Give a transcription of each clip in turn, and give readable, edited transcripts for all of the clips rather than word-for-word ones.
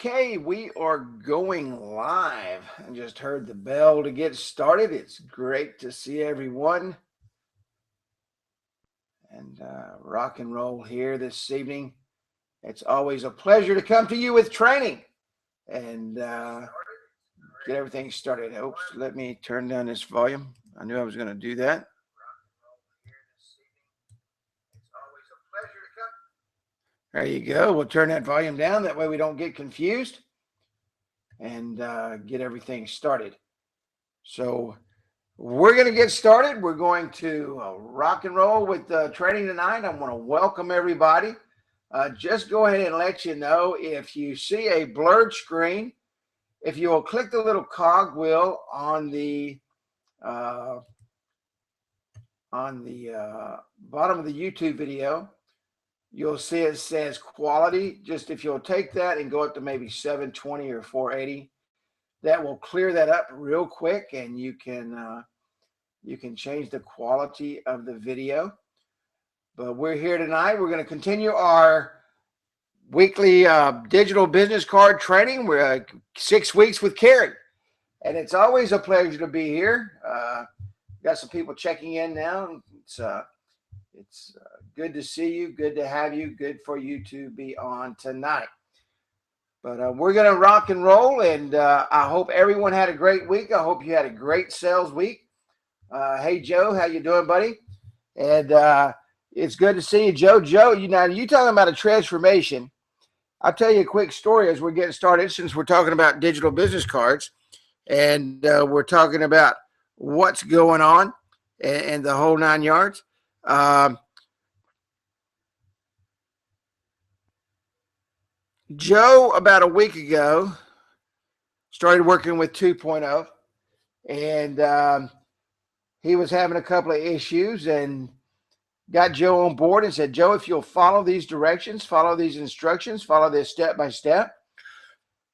Okay, we are going live. I just heard the bell to get started. It's great to see everyone and rock and roll here this evening. It's always a pleasure to come to you with training and get everything started. Oops, let me turn down this volume. I knew I was going to do that. There you go. We'll turn that volume down. That way we don't get confused and get everything started. So we're going to get started. We're going to rock and roll with training tonight. I want to welcome everybody. Just go ahead and let you know if you see a blurred screen, if you will click the little cog wheel on the bottom of the YouTube video, you'll see it says quality. Just if you'll take that and go up to maybe 720 or 480, that will clear that up real quick, and you can change the quality of the video. But we're here tonight. We're going to continue our weekly digital business card training. We're 6 weeks with Kerry, and it's always a pleasure to be here. Got some people checking in now. It's good to see you, good to have you, good for you to be on tonight. But we're going to rock and roll, and I hope everyone had a great week. I hope you had a great sales week. Hey, Joe, how you doing, buddy? And it's good to see you, Joe. Joe, you talking about a transformation. I'll tell you a quick story as we're getting started, since we're talking about digital business cards, and we're talking about what's going on and the whole 9 yards. Joe, about a week ago, started working with 2.0, and he was having a couple of issues, and got Joe on board and said, Joe, if you'll follow these directions, follow these instructions, follow this step by step.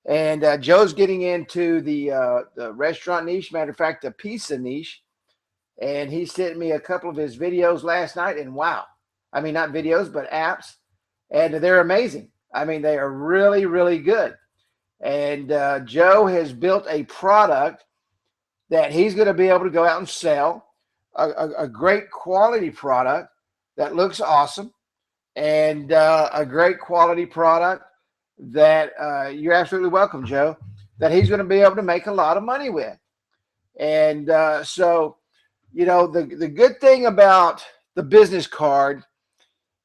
And Joe's getting into the restaurant niche, matter of fact, the pizza niche. And he sent me a couple of his videos last night, and wow. I mean, not videos, but apps. And they're amazing. I mean, they are really, really good. And Joe has built a product that he's going to be able to go out and sell, a great quality product that looks awesome, and a great quality product that you're absolutely welcome, Joe, that he's going to be able to make a lot of money with. And so, the good thing about the business card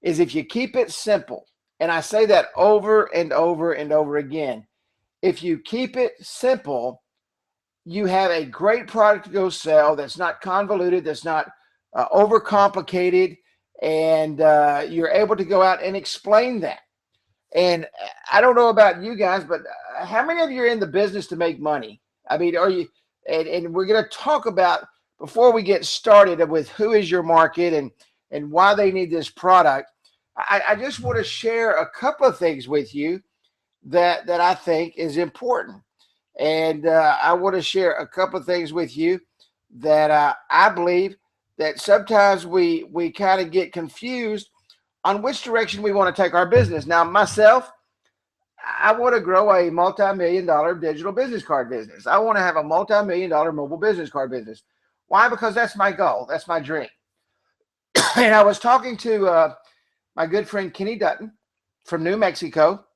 is if you keep it simple, and I say that over and over and over again, if you keep it simple, you have a great product to go sell that's not convoluted, that's not overcomplicated, and you're able to go out and explain that. And I don't know about you guys, but how many of you are in the business to make money? I mean, are you? And we're going to talk about, before we get started, with who is your market and why they need this product. I just want to share a couple of things with you that I think is important. And I want to share a couple of things with you that I believe that sometimes we kind of get confused on which direction we want to take our business. Now, myself, I want to grow a multi-million-dollar digital business card business. I want to have a multi-million-dollar mobile business card business. Why? Because that's my goal. That's my dream. And I was talking to my good friend Kenny Dutton from New Mexico.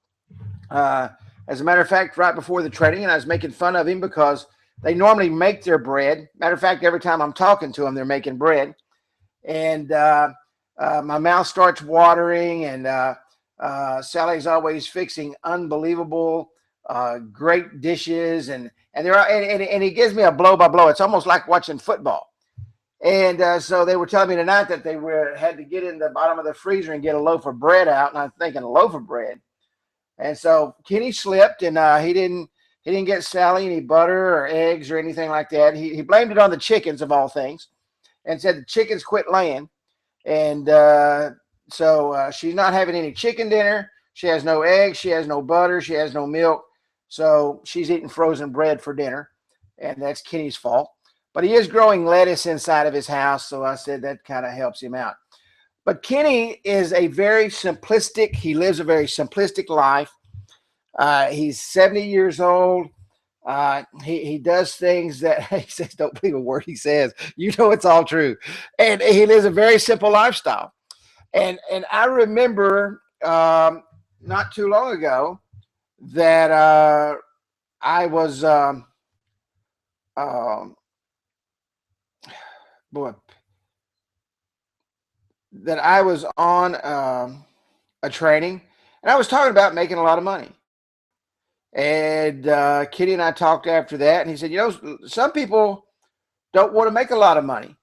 As a matter of fact, right before the training, and I was making fun of him because they normally make their bread. Matter of fact, every time I'm talking to them, they're making bread. And my mouth starts watering, and Sally's always fixing unbelievable, great dishes, and he gives me a blow by blow. It's almost like watching football. And so they were telling me tonight that they had to get in the bottom of the freezer and get a loaf of bread out, and I'm thinking, a loaf of bread. And so Kenny slipped, and he didn't get Sally any butter or eggs or anything like that. He blamed it on the chickens, of all things, and said the chickens quit laying. And so she's not having any chicken dinner. She has no eggs. She has no butter. She has no milk. So she's eating frozen bread for dinner, and that's Kenny's fault. But he is growing lettuce inside of his house, so I said that kind of helps him out. But Kenny is he lives a very simplistic life. He's 70 years old. He does things that he says, don't believe a word he says. You know, it's all true. And he lives a very simple lifestyle. And I remember not too long ago that I was, um, boy, that I was on a training, and I was talking about making a lot of money. And Kitty and I talked after that, and he said, you know, some people don't want to make a lot of money.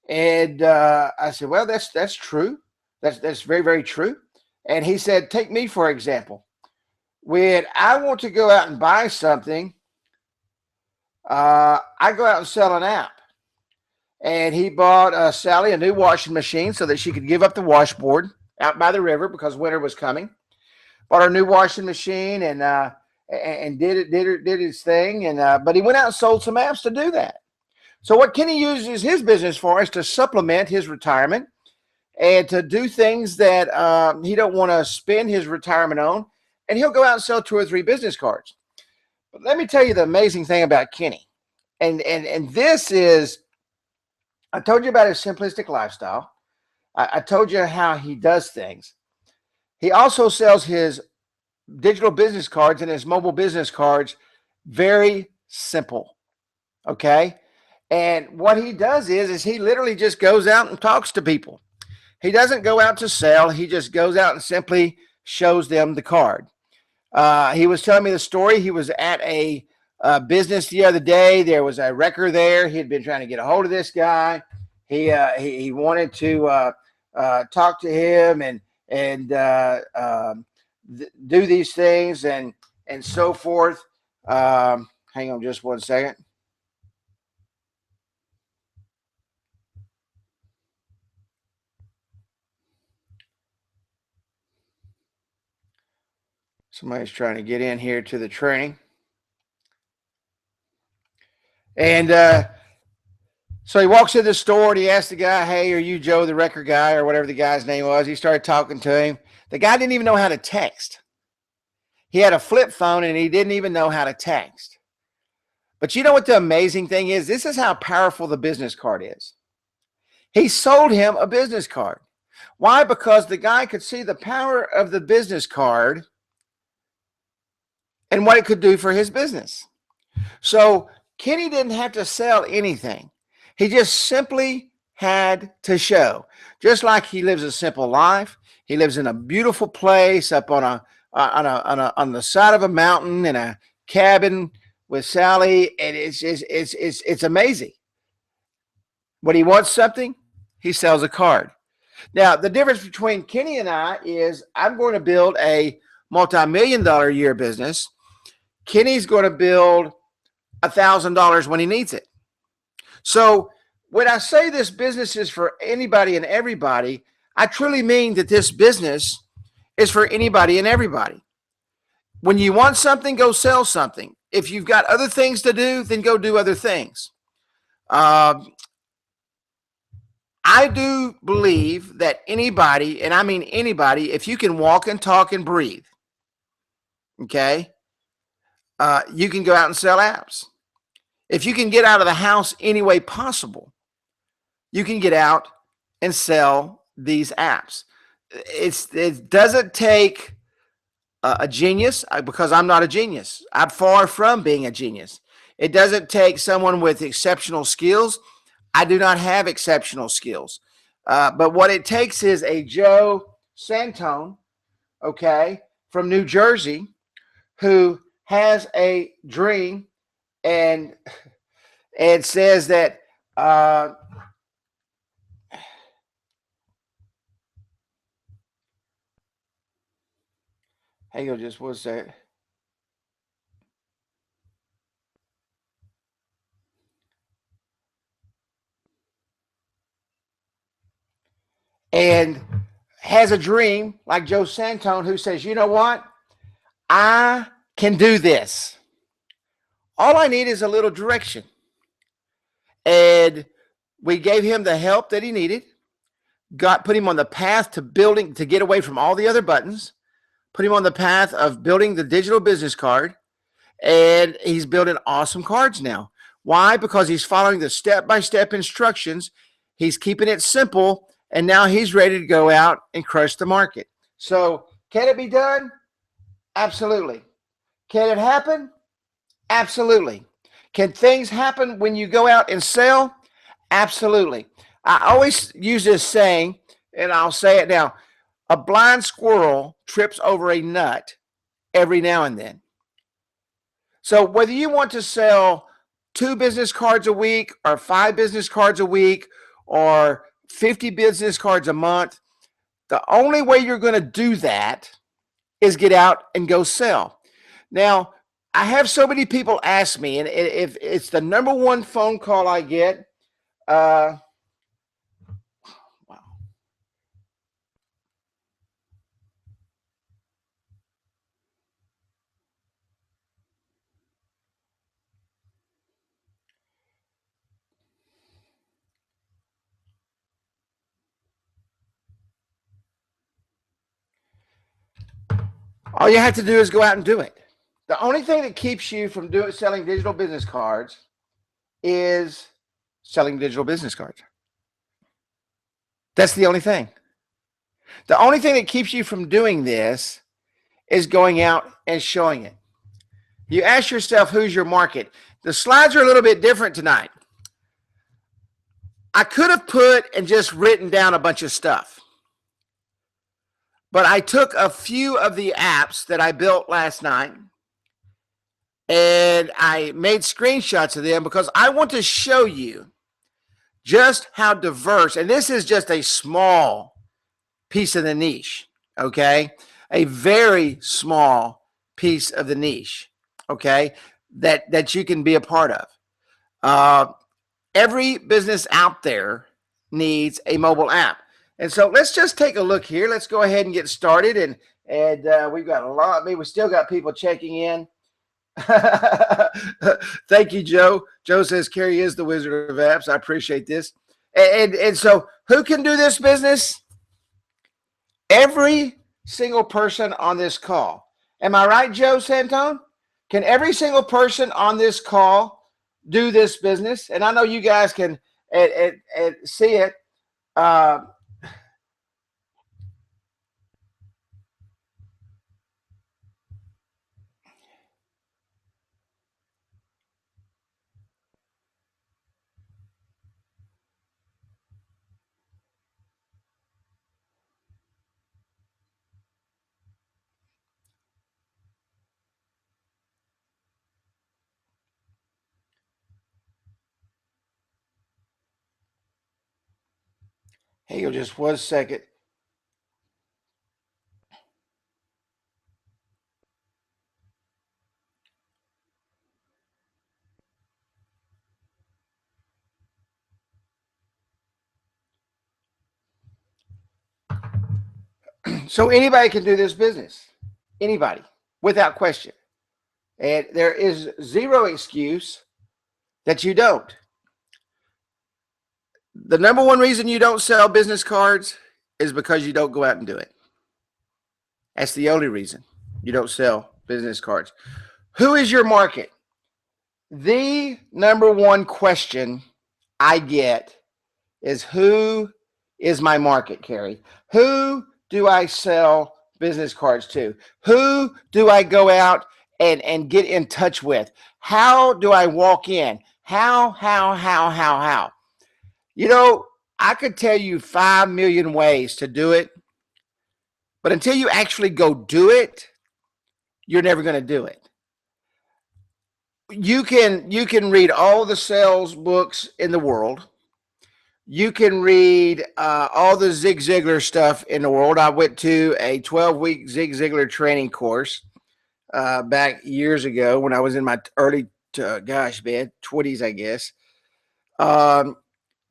And I said, well, that's true. That's very, very true. And he said, take me for example. When I want to go out and buy something, I go out and sell an app. And he bought Sally a new washing machine so that she could give up the washboard out by the river because winter was coming. Bought her a new washing machine and did his thing. And but he went out and sold some apps to do that. So what Kenny uses his business for is to supplement his retirement and to do things that he don't want to spend his retirement on. And he'll go out and sell 2 or 3 business cards. But let me tell you the amazing thing about Kenny. And this is, I told you about his simplistic lifestyle. I told you how he does things. He also sells his digital business cards and his mobile business cards very simple. Okay. And what he does is he literally just goes out and talks to people. He doesn't go out to sell. He just goes out and simply shows them the card. He was telling me the story. He was at a business the other day. There was a wrecker there. He had been trying to get a hold of this guy. He wanted to talk to him and do these things and so forth. Hang on just one second. Somebody's trying to get in here to the training. And so he walks in the store and he asked the guy, hey, are you Joe, the wrecker guy, or whatever the guy's name was? He started talking to him. The guy didn't even know how to text. He had a flip phone and he didn't even know how to text. But you know what the amazing thing is? This is how powerful the business card is. He sold him a business card. Why? Because the guy could see the power of the business card and what it could do for his business. So Kenny didn't have to sell anything. He just simply had to show. Just like he lives a simple life. He lives in a beautiful place up on the side of a mountain in a cabin with Sally, and it's amazing. When he wants something, he sells a card. Now, the difference between Kenny and I is I'm going to build a multi-million-dollar a year business. Kenny's going to build $1,000 when he needs it. So when I say this business is for anybody and everybody, I truly mean that this business is for anybody and everybody. When you want something, go sell something. If you've got other things to do, then go do other things. I do believe that anybody, and I mean anybody, if you can walk and talk and breathe, okay, you can go out and sell apps. If you can get out of the house any way possible, you can get out and sell these apps. It doesn't take a genius, because I'm not a genius. I'm far from being a genius. It doesn't take someone with exceptional skills. I do not have exceptional skills. But what it takes is a Joe Santone, okay, from New Jersey, who has a dream and says that hang on just one second. And has a dream like Joe Santone, who says, you know what? I can do this. All I need is a little direction. And we gave him the help that he needed, put him on the path to building, to get away from all the other buttons, put him on the path of building the digital business card, and he's building awesome cards now. Why? Because he's following the step-by-step instructions. He's keeping it simple, and now he's ready to go out and crush the market. So can it be done? Absolutely. Can it happen? Absolutely. Can things happen when you go out and sell? Absolutely. I always use this saying, and I'll say it now: a blind squirrel trips over a nut every now and then. So whether you want to sell 2 business cards a week or 5 business cards a week or 50 business cards a month, the only way you're going to do that is get out and go sell. Now, I have so many people ask me, and if it's the number one phone call I get, wow. All you have to do is go out and do it. The only thing that keeps you from selling digital business cards is selling digital business cards. That's the only thing. The only thing that keeps you from doing this is going out and showing it. You ask yourself, who's your market? The slides are a little bit different tonight. I could have put and just written down a bunch of stuff, but I took a few of the apps that I built last night and I made screenshots of them because I want to show you just how diverse, and this is just a small piece of the niche, okay? A very small piece of the niche, okay, that you can be a part of. Every business out there needs a mobile app. And so let's just take a look here. Let's go ahead and get started. And we've got a lot. I mean, we still got people checking in. Thank you, Joe. Joe says Kerry is the Wizard of Apps. I appreciate this. And so who can do this business? Every single person on this call. Am I right, Joe Santone? Can every single person on this call do this business? And I know you guys can see it. Hang on just 1 second. So anybody can do this business. Anybody, without question. And there is zero excuse that you don't. The number one reason you don't sell business cards is because you don't go out and do it. That's the only reason you don't sell business cards. Who is your market? The number one question I get is, who is my market, Kerry? Who do I sell business cards to? Who do I go out and get in touch with? How do I walk in? How? You know, I could tell you 5 million ways to do it, but until you actually go do it, you're never going to do it. You can read all the sales books in the world. You can read all the Zig Ziglar stuff in the world. I went to a 12-week Zig Ziglar training course back years ago when I was in my early, 20s, I guess.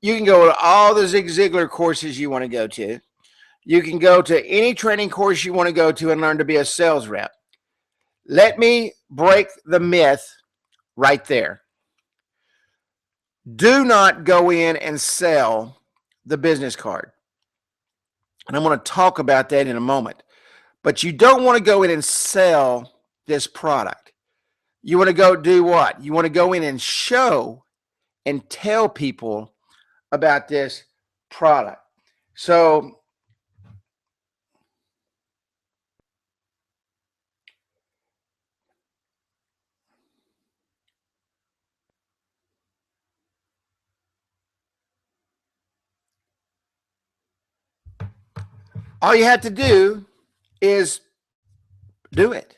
You can go to all the Zig Ziglar courses you want to go to. You can go to any training course you want to go to and learn to be a sales rep. Let me break the myth right there. Do not go in and sell the business card. And I'm going to talk about that in a moment. But you don't want to go in and sell this product. You want to go do what? You want to go in and show and tell people about this product. So all you have to do is do it.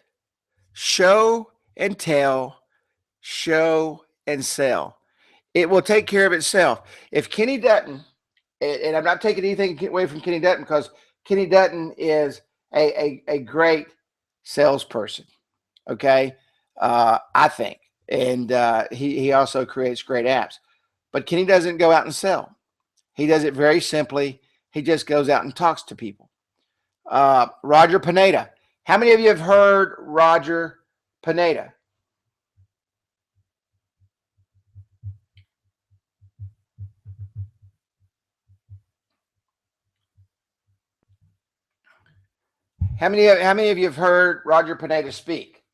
Show and tell, show and sell. It will take care of itself. If Kenny Dutton, and I'm not taking anything away from Kenny Dutton, because Kenny Dutton is a great salesperson. Okay. I think. And he also creates great apps. But Kenny doesn't go out and sell. He does it very simply. He just goes out and talks to people. Roger Pineda. How many of you have heard Roger Pineda? How many of you have heard Roger Pineda speak?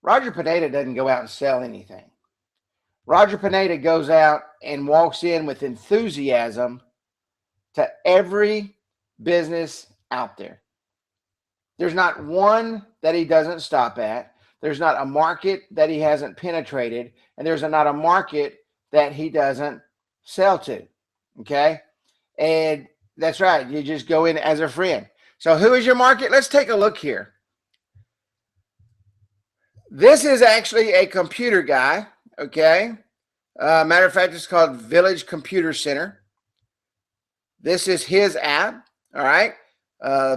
Roger Pineda doesn't go out and sell anything. Roger Pineda goes out and walks in with enthusiasm to every business out there. There's not one that he doesn't stop at. There's not a market that he hasn't penetrated, and there's not a market that he doesn't sell to. Okay. And that's right. You just go in as a friend. So who is your market? Let's take a look here. This is actually a computer guy. Okay. Matter of fact, it's called Village Computer Center. This is his app. All right.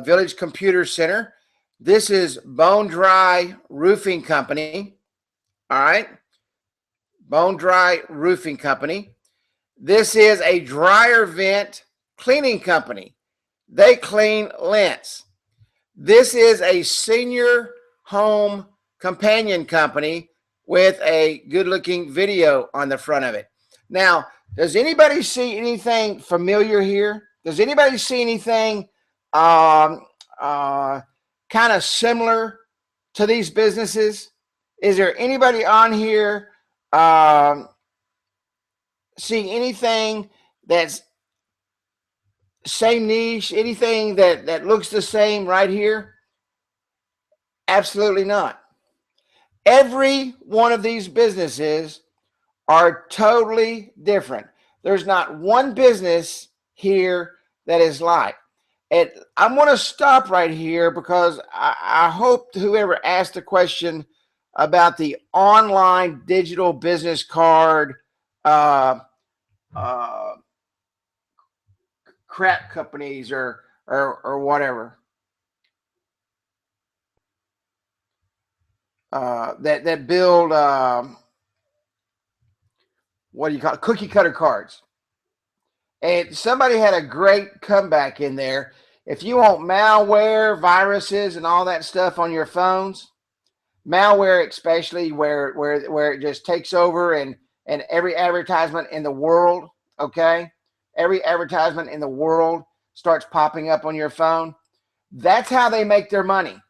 Village Computer Center. This is Bone Dry Roofing Company. All right. Bone Dry Roofing Company. This is a dryer vent cleaning company. They clean lintz. This is a senior home companion company with a good-looking video on the front of it. Now, does anybody see anything familiar here? Does anybody see anything kind of similar to these businesses? Is there anybody on here seeing anything that's same niche, anything that looks the same right here? Absolutely not. Every one of these businesses are totally different. There's not one business here that is like. And I'm going to stop right here because I hope whoever asked the question about the online digital business card crap companies or whatever that build what do you call it? Cookie cutter cards. And somebody had a great comeback in there. If you want malware, viruses, and all that stuff on your phones, malware especially where it just takes over and every advertisement in the world, okay, every advertisement in the world starts popping up on your phone. That's how they make their money.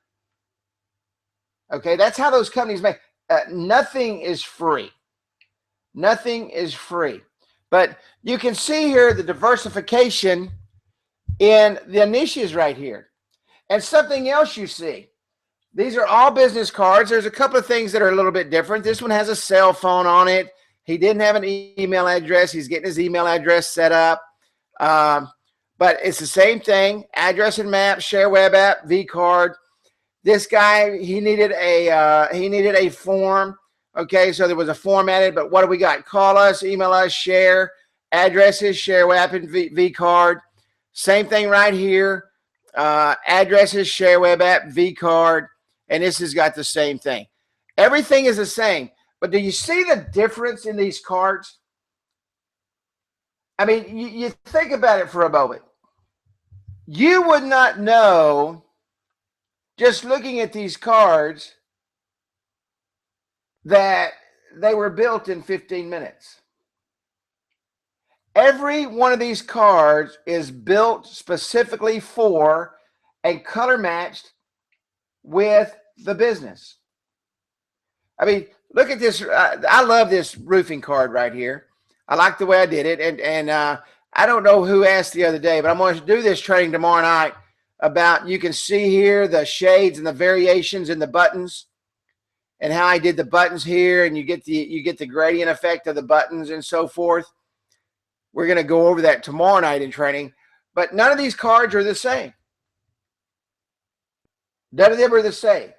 Okay, that's how those companies make. Nothing is free. Nothing is free. But you can see here the diversification in the niches right here. And something else you see. These are all business cards. There's a couple of things that are a little bit different. This one has a cell phone on it. He didn't have an email address. He's getting his email address set up. But it's the same thing. Address and map, share web app, V card. This guy, he needed a form. Okay, so there was a form added, but what do we got? Call us, email us, share, addresses, share web app, and V card. Same thing right here. Addresses, share web app, V card, and this has got the same thing. Everything is the same, but do you see the difference in these cards? I mean, you think about it for a moment. You would not know, just looking at these cards, that they were built in 15 minutes. Every one of these cards is built specifically for a color matched with the business. I mean, look at this. I love this roofing card right here. I like the way I did it. And I don't know who asked the other day, but I'm going to do this training tomorrow night about, you can see here the shades and the variations in the buttons and how I did the buttons here, and you get the gradient effect of the buttons and so forth. We're going to go over that tomorrow night in training, but none of these cards are the same. None of them are the same.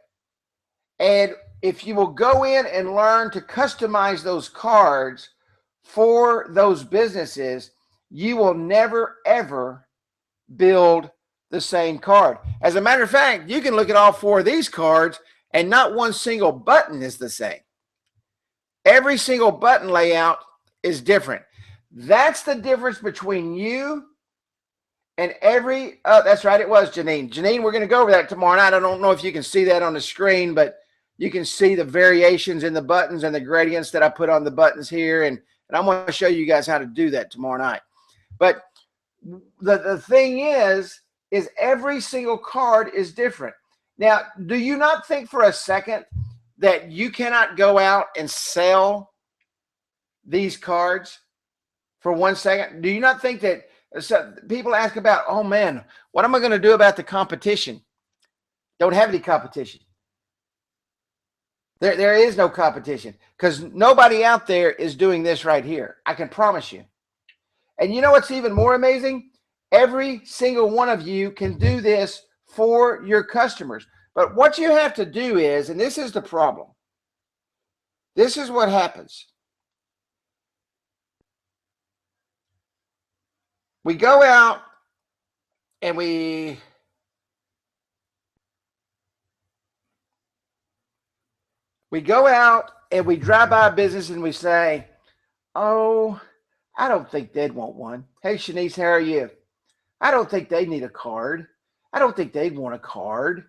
And if you will go in and learn to customize those cards for those businesses, you will never, ever build the same card. As a matter of fact, you can look at all four of these cards and not one single button is the same. Every single button layout is different. That's the difference between you and every, that's right, it was Janine. Janine, we're going to go over that tomorrow night. I don't know if you can see that on the screen, but you can see the variations in the buttons and the gradients that I put on the buttons here. And I'm going to show you guys how to do that tomorrow night. But the thing is every single card is different. Now, do you not think for a second that you cannot go out and sell these cards for 1 second? Do you not think that people ask about, oh man, what am I going to do about the competition? Don't have any competition. There is no competition because nobody out there is doing this right here. I can promise you. And you know what's even more amazing? Every single one of you can do this for your customers. But what you have to do is, and this is the problem, this is what happens. We go out and we go out and we drive by a business and we say, oh, I don't think they'd want one. Hey, Shanice, how are you? I don't think they need a card. I don't think they'd want a card.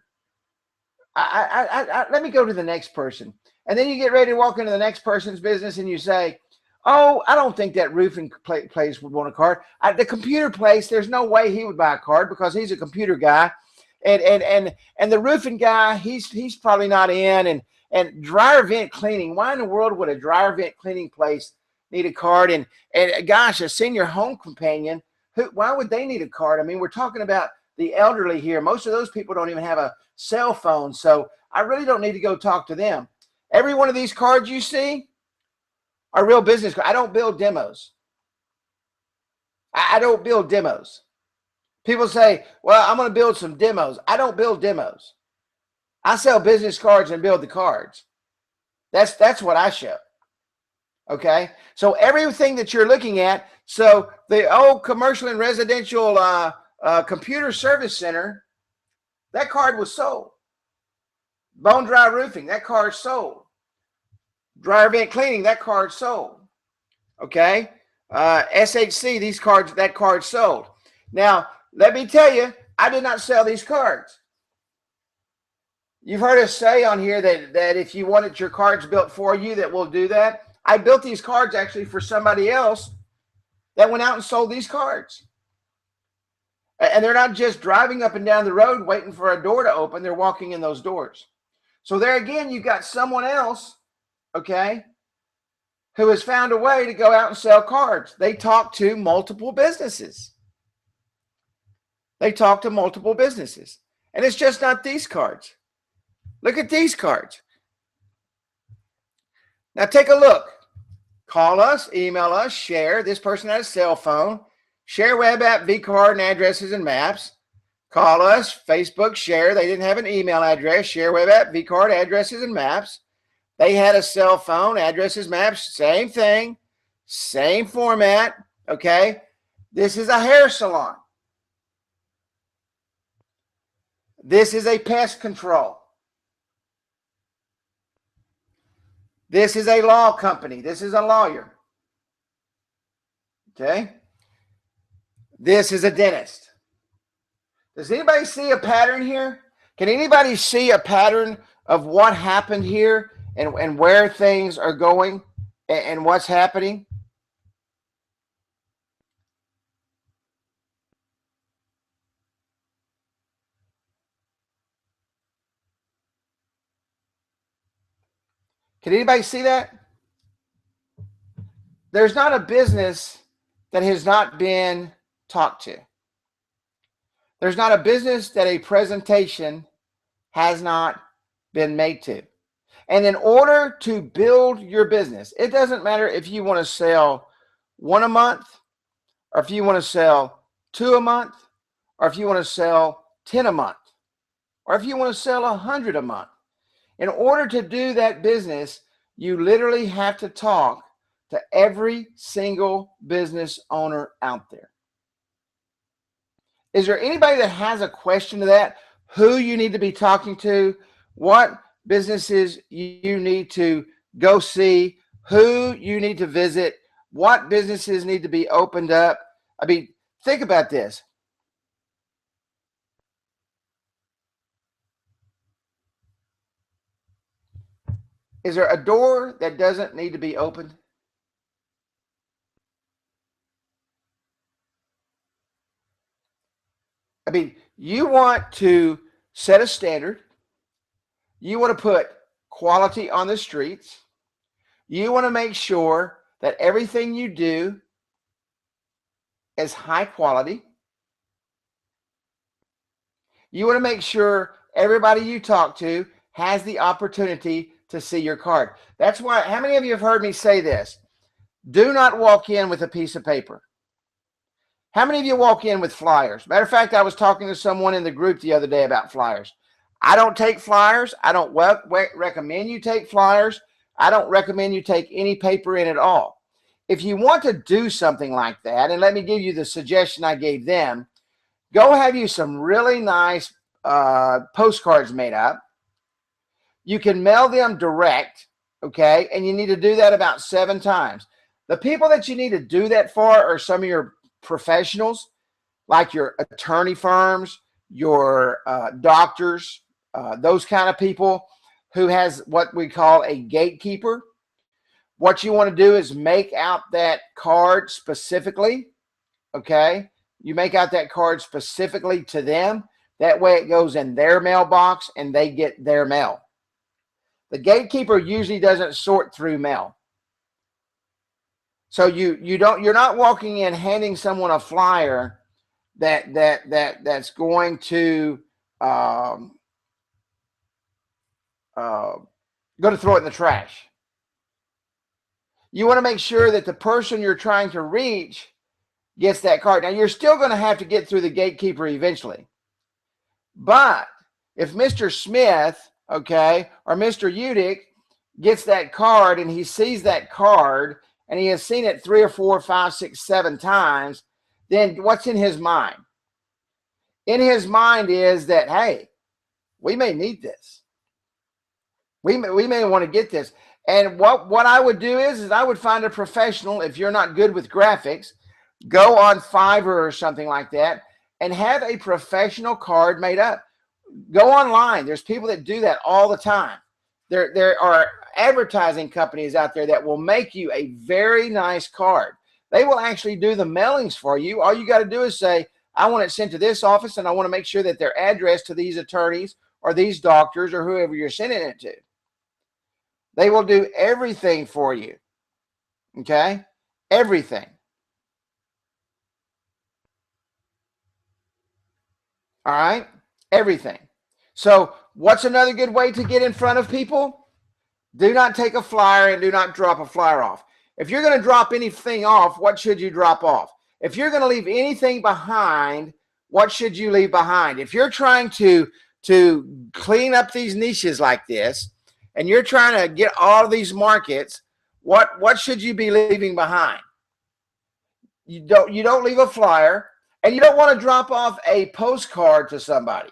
Let me go to the next person. And then you get ready to walk into the next person's business and you say, oh, I don't think that roofing place would want a card. The computer place, there's no way he would buy a card because he's a computer guy. And the roofing guy, he's probably not in. And dryer vent cleaning, why in the world would a dryer vent cleaning place need a card? And gosh, a senior home companion, why would they need a card? I mean, we're talking about the elderly here. Most of those people don't even have a cell phone, so I really don't need to go talk to them. Every one of these cards you see are real business cards. I don't build demos. I don't build demos. People say, well, I'm going to build some demos. I don't build demos. I sell business cards and build the cards. That's what I show. Okay, so everything that you're looking at, so the old commercial and residential computer service center, that card was sold. Bone dry roofing, that card sold. Dryer vent cleaning, that card sold. Okay, SHC, that card sold. Now, let me tell you, I did not sell these cards. You've heard us say on here that if you wanted your cards built for you, that we'll do that. I built these cards actually for somebody else that went out and sold these cards. And they're not just driving up and down the road waiting for a door to open. They're walking in those doors. So there again, you've got someone else, okay, who has found a way to go out and sell cards. They talk to multiple businesses. They talk to multiple businesses. And it's just not these cards. Look at these cards. Now take a look. Call us, email us, share. This person had a cell phone. Share web app, vCard, and addresses and maps. Call us, Facebook, share. They didn't have an email address. Share web app, vCard, addresses and maps. They had a cell phone, addresses, maps, same thing, same format. Okay. This is a hair salon. This is a pest control. This is a law company. This is a lawyer. Okay. This is a dentist. Does anybody see a pattern here? Can anybody see a pattern of what happened here and where things are going and what's happening? Can anybody see that? There's not a business that has not been talked to. There's not a business that a presentation has not been made to. And in order to build your business, it doesn't matter if you want to sell one a month, or if you want to sell two a month, or if you want to sell 10 a month, or if you want to sell 100 a month. In order to do that business, you literally have to talk to every single business owner out there. Is there anybody that has a question to that? Who you need to be talking to, what businesses you need to go see, who you need to visit, what businesses need to be opened up? I mean, think about this. Is there a door that doesn't need to be opened? I mean, you want to set a standard. You want to put quality on the streets. You want to make sure that everything you do is high quality. You want to make sure everybody you talk to has the opportunity to see your card. That's why, how many of you have heard me say this? Do not walk in with a piece of paper. How many of you walk in with flyers? Matter of fact, I was talking to someone in the group the other day about flyers. I don't take flyers. I don't recommend you take flyers. I don't recommend you take any paper in at all. If you want to do something like that, and let me give you the suggestion I gave them, go have you some really nice postcards made up. You can mail them direct, okay? And you need to do that about 7 times. The people that you need to do that for are some of your professionals, like your attorney firms, your doctors, those kind of people who has what we call a gatekeeper. What you want to do is make out that card specifically, okay? You make out that card specifically to them. That way it goes in their mailbox and they get their mail. The gatekeeper usually doesn't sort through mail. So you're not walking in handing someone a flyer that's going to throw it in the trash. You want to make sure that the person you're trying to reach gets that card. Now, you're still going to have to get through the gatekeeper eventually. But if Mr. Smith, okay, or Mr. Udick gets that card and he sees that card and he has seen it 3 or 4, 5, 6, 7 times, then what's in his mind? In his mind is that, hey, we may need this. We may want to get this. And what I would do is I would find a professional. If you're not good with graphics, go on Fiverr or something like that and have a professional card made up. Go online. There's people that do that all the time. There are advertising companies out there that will make you a very nice card. They will actually do the mailings for you. All you got to do is say, I want it sent to this office and I want to make sure that their address to these attorneys or these doctors or whoever you're sending it to. They will do everything for you. Okay? Everything. All right? Everything. So what's another good way to get in front of people? Do not take a flyer and do not drop a flyer off. If you're going to drop anything off, what should you drop off? If you're going to leave anything behind, what should you leave behind? If you're trying to clean up these niches like this, and you're trying to get all of these markets, what should you be leaving behind? You don't leave a flyer, and you don't want to drop off a postcard to somebody.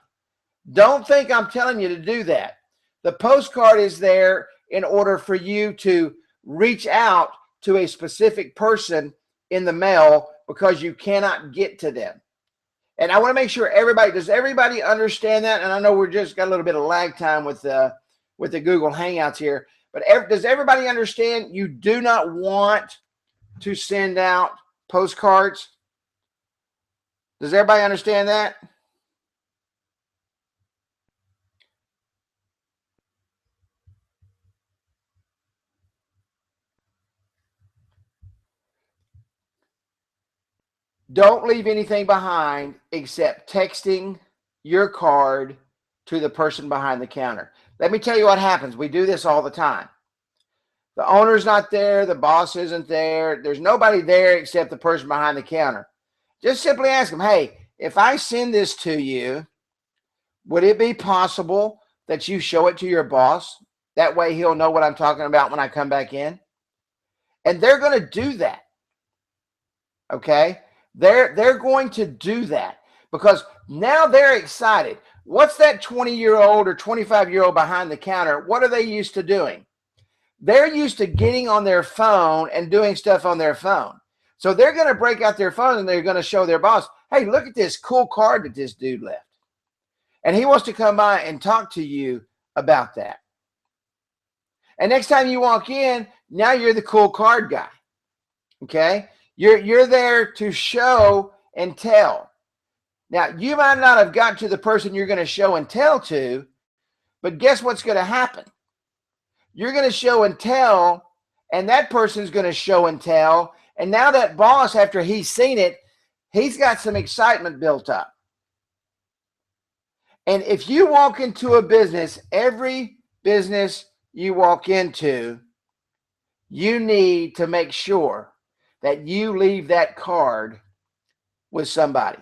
Don't think I'm telling you to do that. The postcard is there in order for you to reach out to a specific person in the mail because you cannot get to them. And I want to make sure does everybody understand that? And I know we're just got a little bit of lag time with the Google Hangouts here, but does everybody understand you do not want to send out postcards? Does everybody understand that? Don't leave anything behind except texting your card to the person behind the counter. Let me tell you what happens. We do this all the time. The owner's not there. The boss isn't there. There's nobody there except the person behind the counter. Just simply ask them, hey, if I send this to you, would it be possible that you show it to your boss? That way he'll know what I'm talking about when I come back in. And they're going to do that. Okay? They're going to do that because now they're excited. What's that 20-year-old or 25-year-old behind the counter? What are they used to doing? They're used to getting on their phone and doing stuff on their phone. So they're going to break out their phone and they're going to show their boss, hey, look at this cool card that this dude left. And he wants to come by and talk to you about that. And next time you walk in, now you're the cool card guy. Okay? You're there to show and tell. Now, you might not have got to the person you're going to show and tell to, but guess what's going to happen? You're going to show and tell, and that person's going to show and tell. And now that boss, after he's seen it, he's got some excitement built up. And if you walk into a business, every business you walk into, you need to make sure that you leave that card with somebody.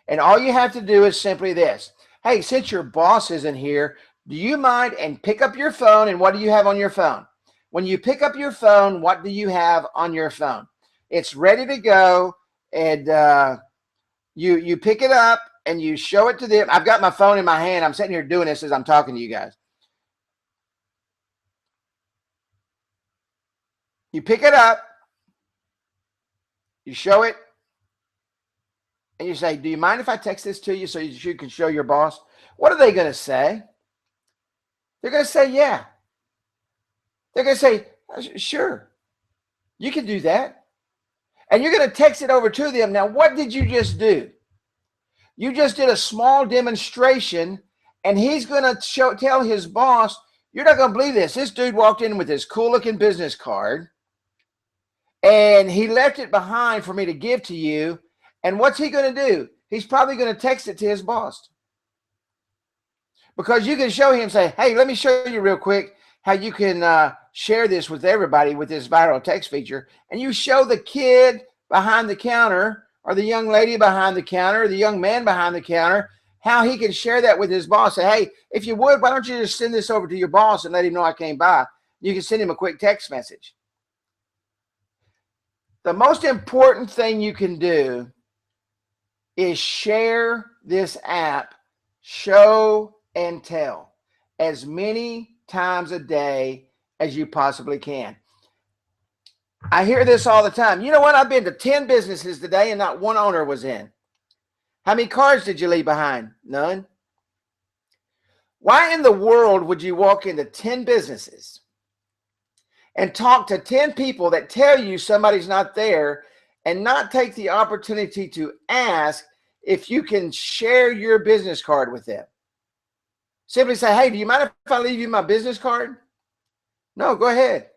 And all you have to do is simply this. Hey, since your boss isn't here, do you mind and pick up your phone, and what do you have on your phone? When you pick up your phone, what do you have on your phone? It's ready to go, and you pick it up and you show it to them. I've got my phone in my hand. I'm sitting here doing this as I'm talking to you guys. You pick it up, you show it, and you say, do you mind if I text this to you so you can show your boss? What are they going to say? They're going to say, yeah. They're going to say, sure, you can do that. And you're going to text it over to them. Now, what did you just do? You just did a small demonstration, and he's going to tell his boss, you're not going to believe this. This dude walked in with this cool-looking business card, and he left it behind for me to give to you. And what's he going to do? He's probably going to text it to his boss. Because you can show him, say, hey, let me show you real quick how you can share this with everybody with this viral text feature. And you show the kid behind the counter, or the young lady behind the counter, or the young man behind the counter, how he can share that with his boss. Say, hey, if you would, why don't you just send this over to your boss and let him know I came by? You can send him a quick text message. The most important thing you can do is share this app, show and tell, as many times a day as you possibly can. I hear this all the time. You know what? I've been to 10 businesses today and not one owner was in. How many cards did you leave behind? None. Why in the world would you walk into 10 businesses and talk to 10 people that tell you somebody's not there and not take the opportunity to ask if you can share your business card with them? Simply say, hey, do you mind if I leave you my business card? No, go ahead.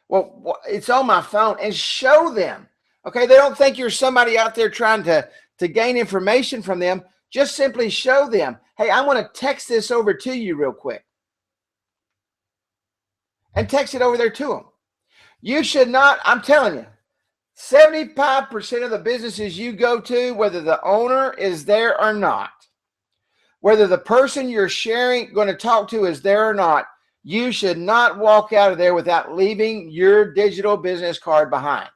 Well, it's on my phone, and show them. Okay, they don't think you're somebody out there trying to gain information from them. Just simply show them, hey, I want to text this over to you real quick. And text it over there to them. You should not, I'm telling you, 75% of the businesses you go to, whether the owner is there or not, whether the person you're going to talk to is there or not, you should not walk out of there without leaving your digital business card behind.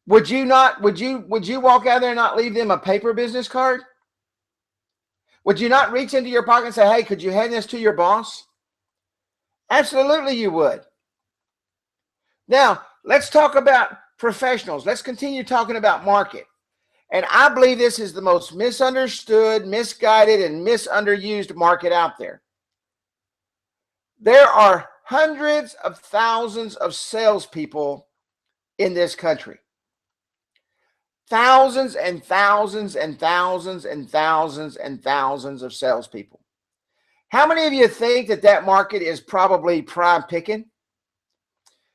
Would you walk out of there and not leave them a paper business card? Would you not reach into your pocket and say, hey, could you hand this to your boss? Absolutely you would. Now, let's talk about professionals. Let's continue talking about market. And I believe this is the most misunderstood, misguided, and misunderused market out there. There are hundreds of thousands of salespeople in this country. Thousands and thousands and thousands and thousands and thousands of salespeople. How many of you think that market is probably prime picking?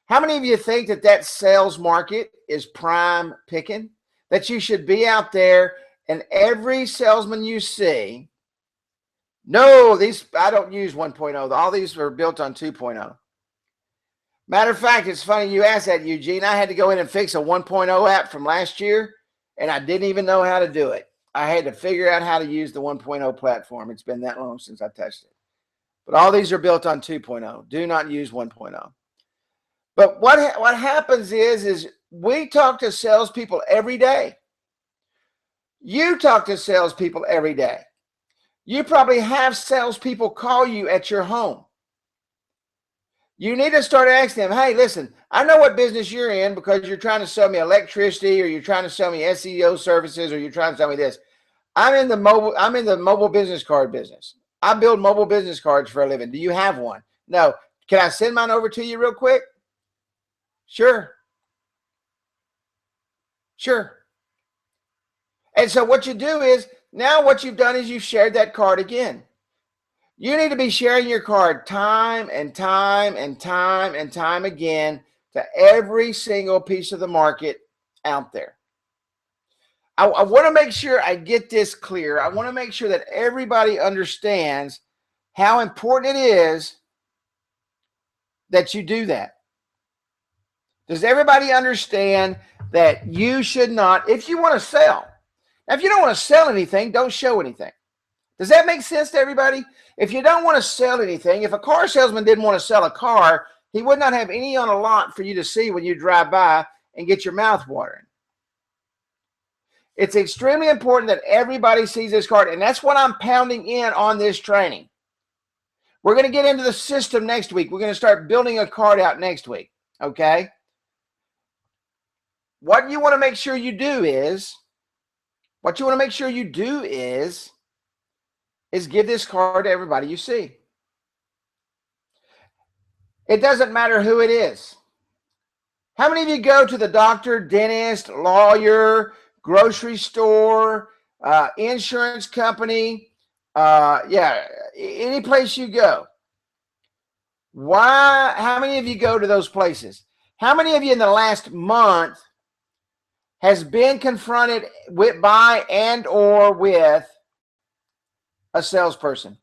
How many of you think that sales market is prime picking? that you should be out there and every salesman you see, no, I don't use 1.0. All these were built on 2.0. Matter of fact, it's funny you asked that, Eugene. I had to go in and fix a 1.0 app from last year, and I didn't even know how to do it. I had to figure out how to use the 1.0 platform. It's been that long since I touched it. But all these are built on 2.0. Do not use 1.0. But what happens is we talk to salespeople every day. You talk to salespeople every day. You probably have salespeople call you at your home. You need to start asking them, hey, listen, I know what business you're in because you're trying to sell me electricity, or you're trying to sell me SEO services, or you're trying to sell me this. I'm in the mobile business card business. I build mobile business cards for a living. Do you have one? No. Can I send mine over to you real quick? Sure. Sure. And so what you do is, now what you've done is you've shared that card again. You need to be sharing your card time and time and time and time again to every single piece of the market out there. I want to make sure I get this clear. I want to make sure that everybody understands how important it is that you do that. Does everybody understand that you should not, if you want to sell, now if you don't want to sell anything, don't show anything. Does that make sense to everybody? If you don't want to sell anything, if a car salesman didn't want to sell a car, he would not have any on a lot for you to see when you drive by and get your mouth watering. It's extremely important that everybody sees this card, and that's what I'm pounding in on this training. We're going to get into the system next week. We're going to start building a card out next week, okay? What you want to make sure you do is give this card to everybody you see. It doesn't matter who it is. How many of you go to the doctor, dentist, lawyer, grocery store, insurance company, any place you go? Why? How many of you go to those places? How many of you in the last month has been confronted by and or with a salesperson?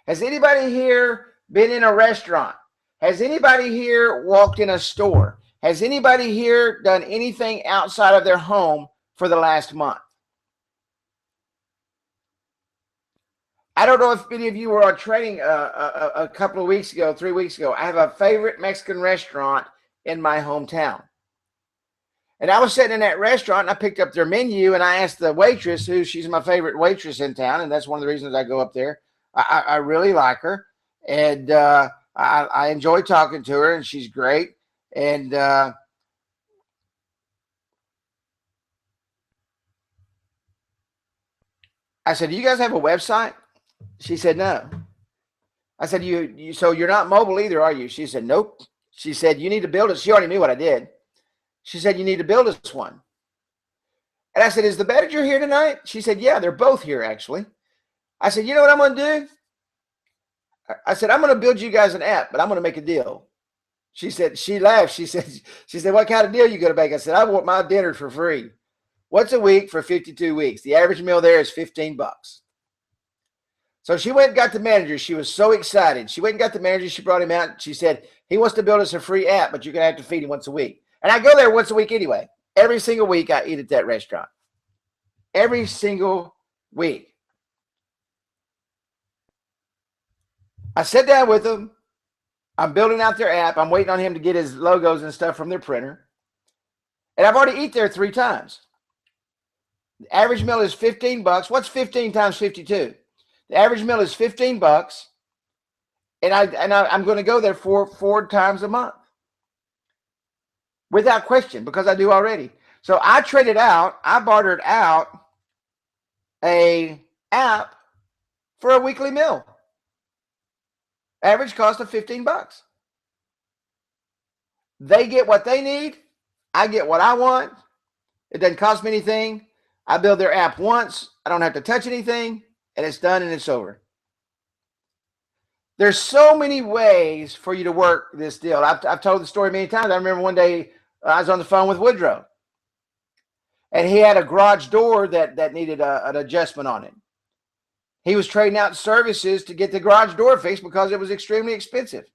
Has anybody here been in a restaurant? Has anybody here walked in a store? Has anybody here done anything outside of their home for the last month? I don't know if any of you were on training a couple of weeks ago, 3 weeks ago. I have a favorite Mexican restaurant in my hometown. And I was sitting in that restaurant, and I picked up their menu, and I asked the waitress, she's my favorite waitress in town, and that's one of the reasons I go up there. I really like her, and I enjoy talking to her, and she's great. And I said, do you guys have a website? She said, no. I said, so you're not mobile either, are you? She said, nope. She said, you need to build it. She already knew what I did. She said, you need to build us one. And I said, is the manager here tonight? She said, yeah, they're both here, actually. I said, you know what I'm going to do? I said, I'm going to build you guys an app, but I'm going to make a deal. She said, she laughed. She said, what kind of deal are you going to make? I said, I want my dinner for free. Once a week for 52 weeks. The average meal there is $15. So she went and got the manager. She was so excited. She went and got the manager. She brought him out. She said, he wants to build us a free app, but you're going to have to feed him once a week. And I go there once a week anyway. Every single week I eat at that restaurant. Every single week. I sat down with them. I'm building out their app. I'm waiting on him to get his logos and stuff from their printer. And I've already eaten there 3 times. The average meal is $15. What's 15 times 52? The average meal is $15. And I'm going to go there 4 times a month. Without question, because I do already. So I bartered out a app for a weekly meal. Average cost of $15. They get what they need. I get what I want. It doesn't cost me anything. I build their app once. I don't have to touch anything, and it's done and it's over. There's so many ways for you to work this deal. I've told the story many times. I remember one day I was on the phone with Woodrow, and he had a garage door that needed an adjustment on it. He was trading out services to get the garage door fixed because it was extremely expensive.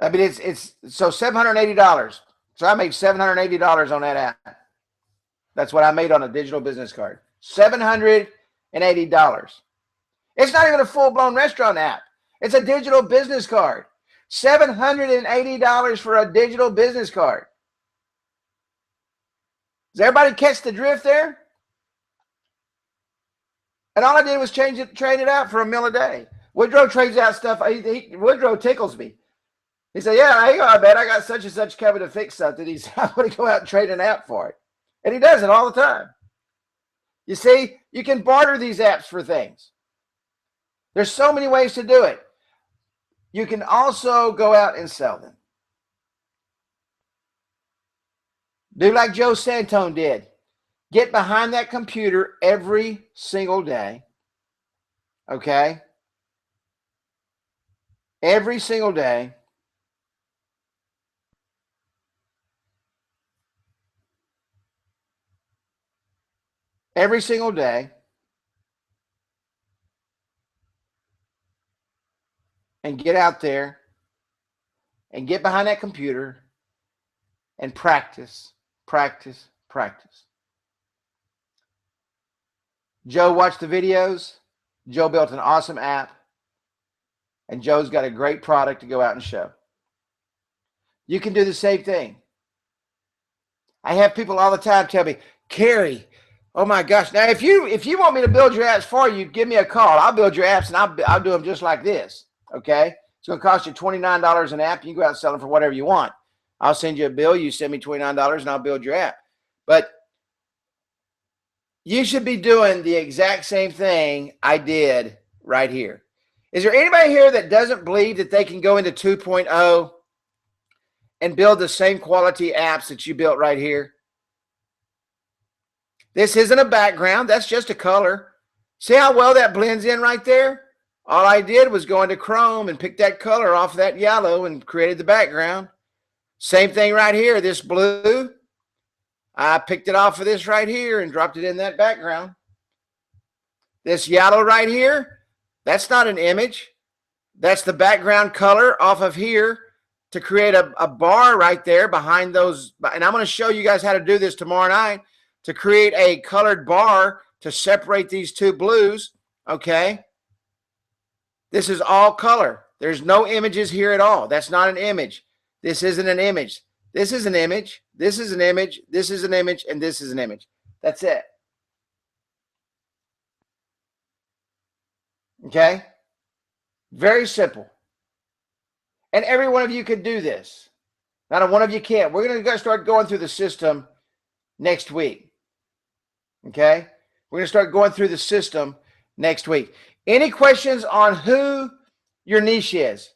I mean, it's so $780. So I made $780 on that app. That's what I made on a digital business card. $780. It's not even a full-blown restaurant app. It's a digital business card. $780 for a digital business card. Does everybody catch the drift there? And all I did was trade it out for $1 a day. Woodrow trades out stuff. Woodrow tickles me. He said, yeah, hang on, man. I got such and such coming to fix something. He said, I'm going to go out and trade an app for it. And he does it all the time. You see, you can barter these apps for things. There's so many ways to do it. You can also go out and sell them. Do like Joe Santone did. Get behind that computer every single day. Okay? Every single day. Every single day. And get out there and get behind that computer and practice, practice, practice. Joe watched the videos. Joe built an awesome app. And Joe's got a great product to go out and show. You can do the same thing. I have people all the time tell me, Kerry, oh my gosh. Now, if you want me to build your apps for you, give me a call. I'll build your apps and I'll do them just like this. Okay? It's going to cost you $29 an app. You can go out and sell them for whatever you want. I'll send you a bill. You send me $29 and I'll build your app. But you should be doing the exact same thing I did right here. Is there anybody here that doesn't believe that they can go into 2.0 and build the same quality apps that you built right here? This isn't a background. That's just a color. See how well that blends in right there? All I did was go into Chrome and pick that color off that yellow and created the background. Same thing right here. This blue, I picked it off of this right here and dropped it in that background. This yellow right here, that's not an image. That's the background color off of here to create a bar right there behind those. And I'm going to show you guys how to do this tomorrow night to create a colored bar to separate these two blues. Okay. This is all color. There's no images here at all. That's not an image. This isn't an image. This is an image. This is an image. This is an image. And this is an image. That's it. Okay? Very simple. And every one of you can do this. Not one of you can't. We're going to start going through the system next week. Okay? We're going to start going through the system next week. Any questions on who your niche is?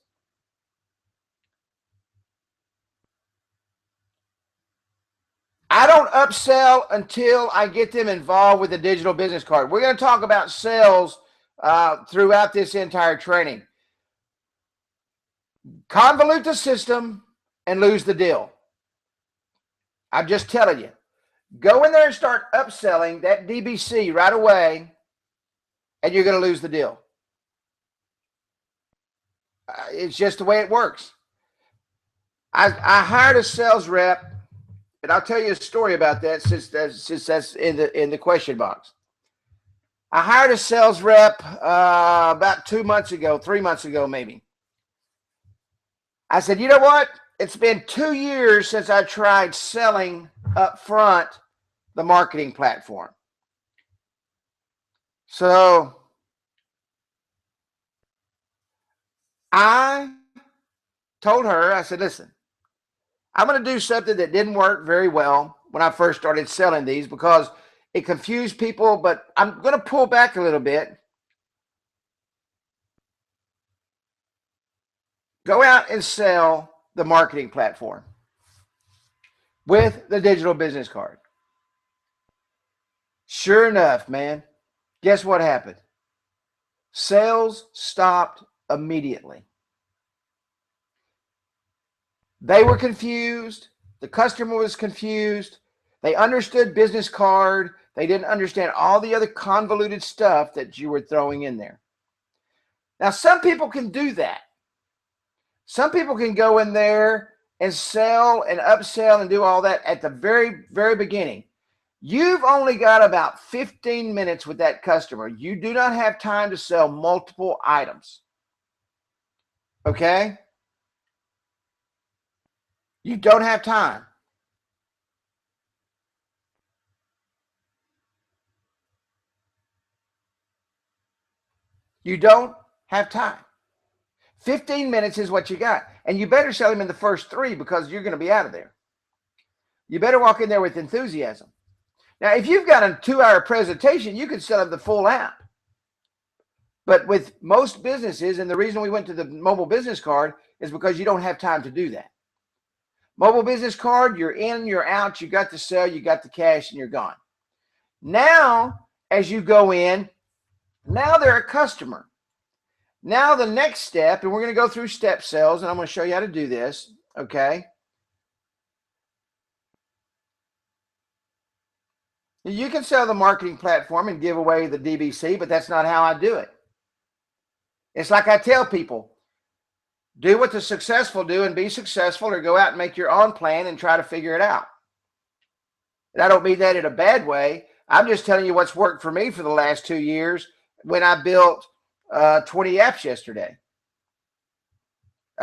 I don't upsell until I get them involved with the digital business card. We're going to talk about sales throughout this entire training. Convolute the system and lose the deal. I'm just telling you. Go in there and start upselling that DBC right away, and you're going to lose the deal. It's just the way it works. I hired a sales rep, and I'll tell you a story about that since that's in the question box. I hired a sales rep about 2 months ago, 3 months ago maybe. I said, you know what? It's been 2 years since I tried selling up front the marketing platform. So I told her, I said, listen, I'm going to do something that didn't work very well when I first started selling these because it confused people, but I'm going to pull back a little bit. Go out and sell the marketing platform with the digital business card. Sure enough, man, guess what happened? Sales stopped immediately. They were confused. The customer was confused. They understood business card. They didn't understand all the other convoluted stuff that you were throwing in there. Now, some people can do that. Some people can go in there and sell and upsell and do all that at the very, very beginning. You've only got about 15 minutes with that customer. You do not have time to sell multiple items. Okay? You don't have time. You don't have time. 15 minutes is what you got. And you better sell them in the first 3 because you're going to be out of there. You better walk in there with enthusiasm. Now, if you've got a 2-hour presentation, you could sell them the full app. But with most businesses, and the reason we went to the mobile business card is because you don't have time to do that. Mobile business card, you're in, you're out, you got the sell, you got the cash, and you're gone. Now, as you go in, now they're a customer. Now the next step, and we're going to go through step sales, and I'm going to show you how to do this, okay? You can sell the marketing platform and give away the DBC, but that's not how I do it. It's like I tell people, do what the successful do and be successful, or go out and make your own plan and try to figure it out. And I don't mean that in a bad way. I'm just telling you what's worked for me for the last 2 years when I built 20 apps yesterday.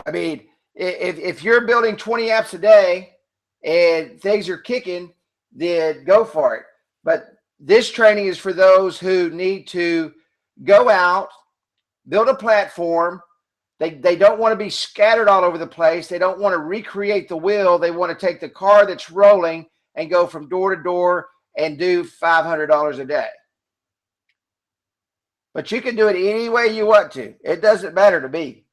I mean, if you're building 20 apps a day and things are kicking, then go for it. But this training is for those who need to go out, build a platform. They don't want to be scattered all over the place. They don't want to recreate the wheel. They want to take the car that's rolling and go from door to door and do $500 a day. But you can do it any way you want to. It doesn't matter to me.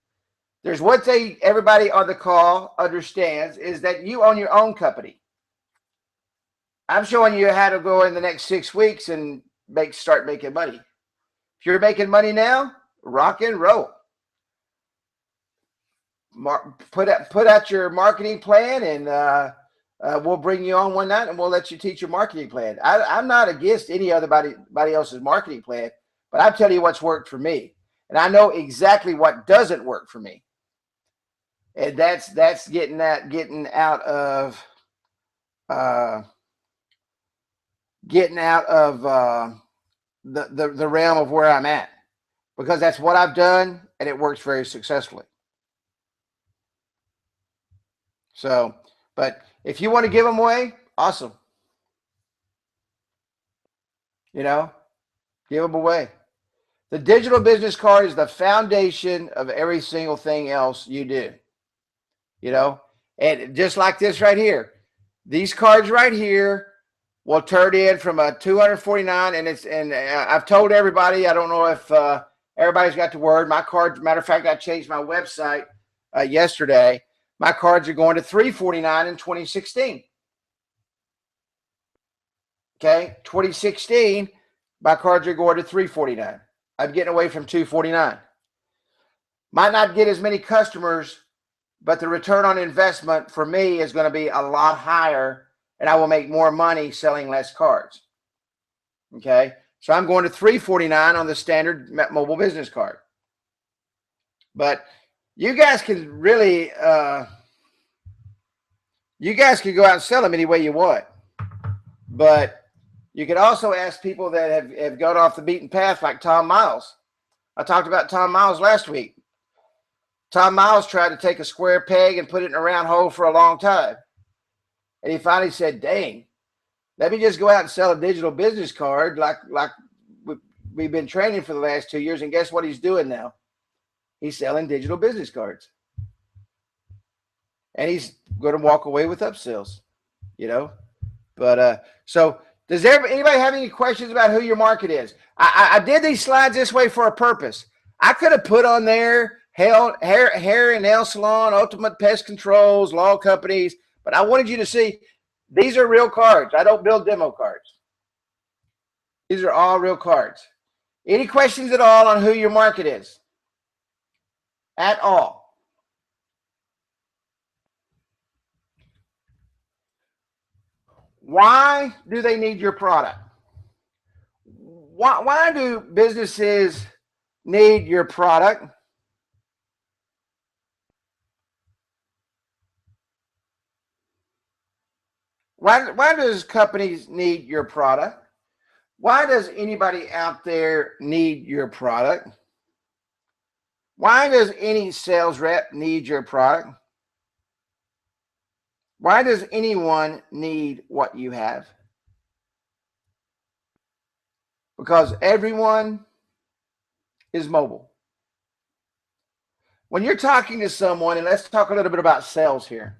There's one thing everybody on the call understands is that you own your own company. I'm showing you how to go in the next 6 weeks and start making money. If you're making money now, rock and roll. Put out your marketing plan, and we'll bring you on one night and we'll let you teach your marketing plan. I'm not against anybody else's marketing plan, but I'm telling you what's worked for me, and I know exactly what doesn't work for me, and that's getting out of the realm of where I'm at, because that's what I've done and it works very successfully. So, but if you want to give them away, awesome. You know, give them away. The digital business card is the foundation of every single thing else you do. You know, and just like this right here, these cards right here will turn in from a 249, and I've told everybody, I don't know if everybody's got the word. My cards, matter of fact, I changed my website yesterday. My cards are going to $349 in 2016. Okay, 2016, my cards are going to $349. I'm getting away from $249. Might not get as many customers, but the return on investment for me is going to be a lot higher, and I will make more money selling less cards. Okay, so I'm going to $349 on the standard mobile business card. But you guys can really, you guys can go out and sell them any way you want. But you can also ask people that have gone off the beaten path, like Tom Miles. I talked about Tom Miles last week. Tom Miles tried to take a square peg and put it in a round hole for a long time. And he finally said, dang, let me just go out and sell a digital business card like we've been training for the last 2 years. And guess what he's doing now? He's selling digital business cards. And he's going to walk away with upsells, you know. But so does anybody have any questions about who your market is? I did these slides this way for a purpose. I could have put on there hair and nail salon, ultimate pest controls, law companies, but I wanted you to see these are real cards. I don't build demo cards. These are all real cards. Any questions at all on who your market is? At all? Why do they need your product? Why do businesses need your product? Why does companies need your product? Why does anybody out there need your product? Why does any sales rep need your product? Why does anyone need what you have? Because everyone is mobile. When you're talking to someone, and let's talk a little bit about sales here.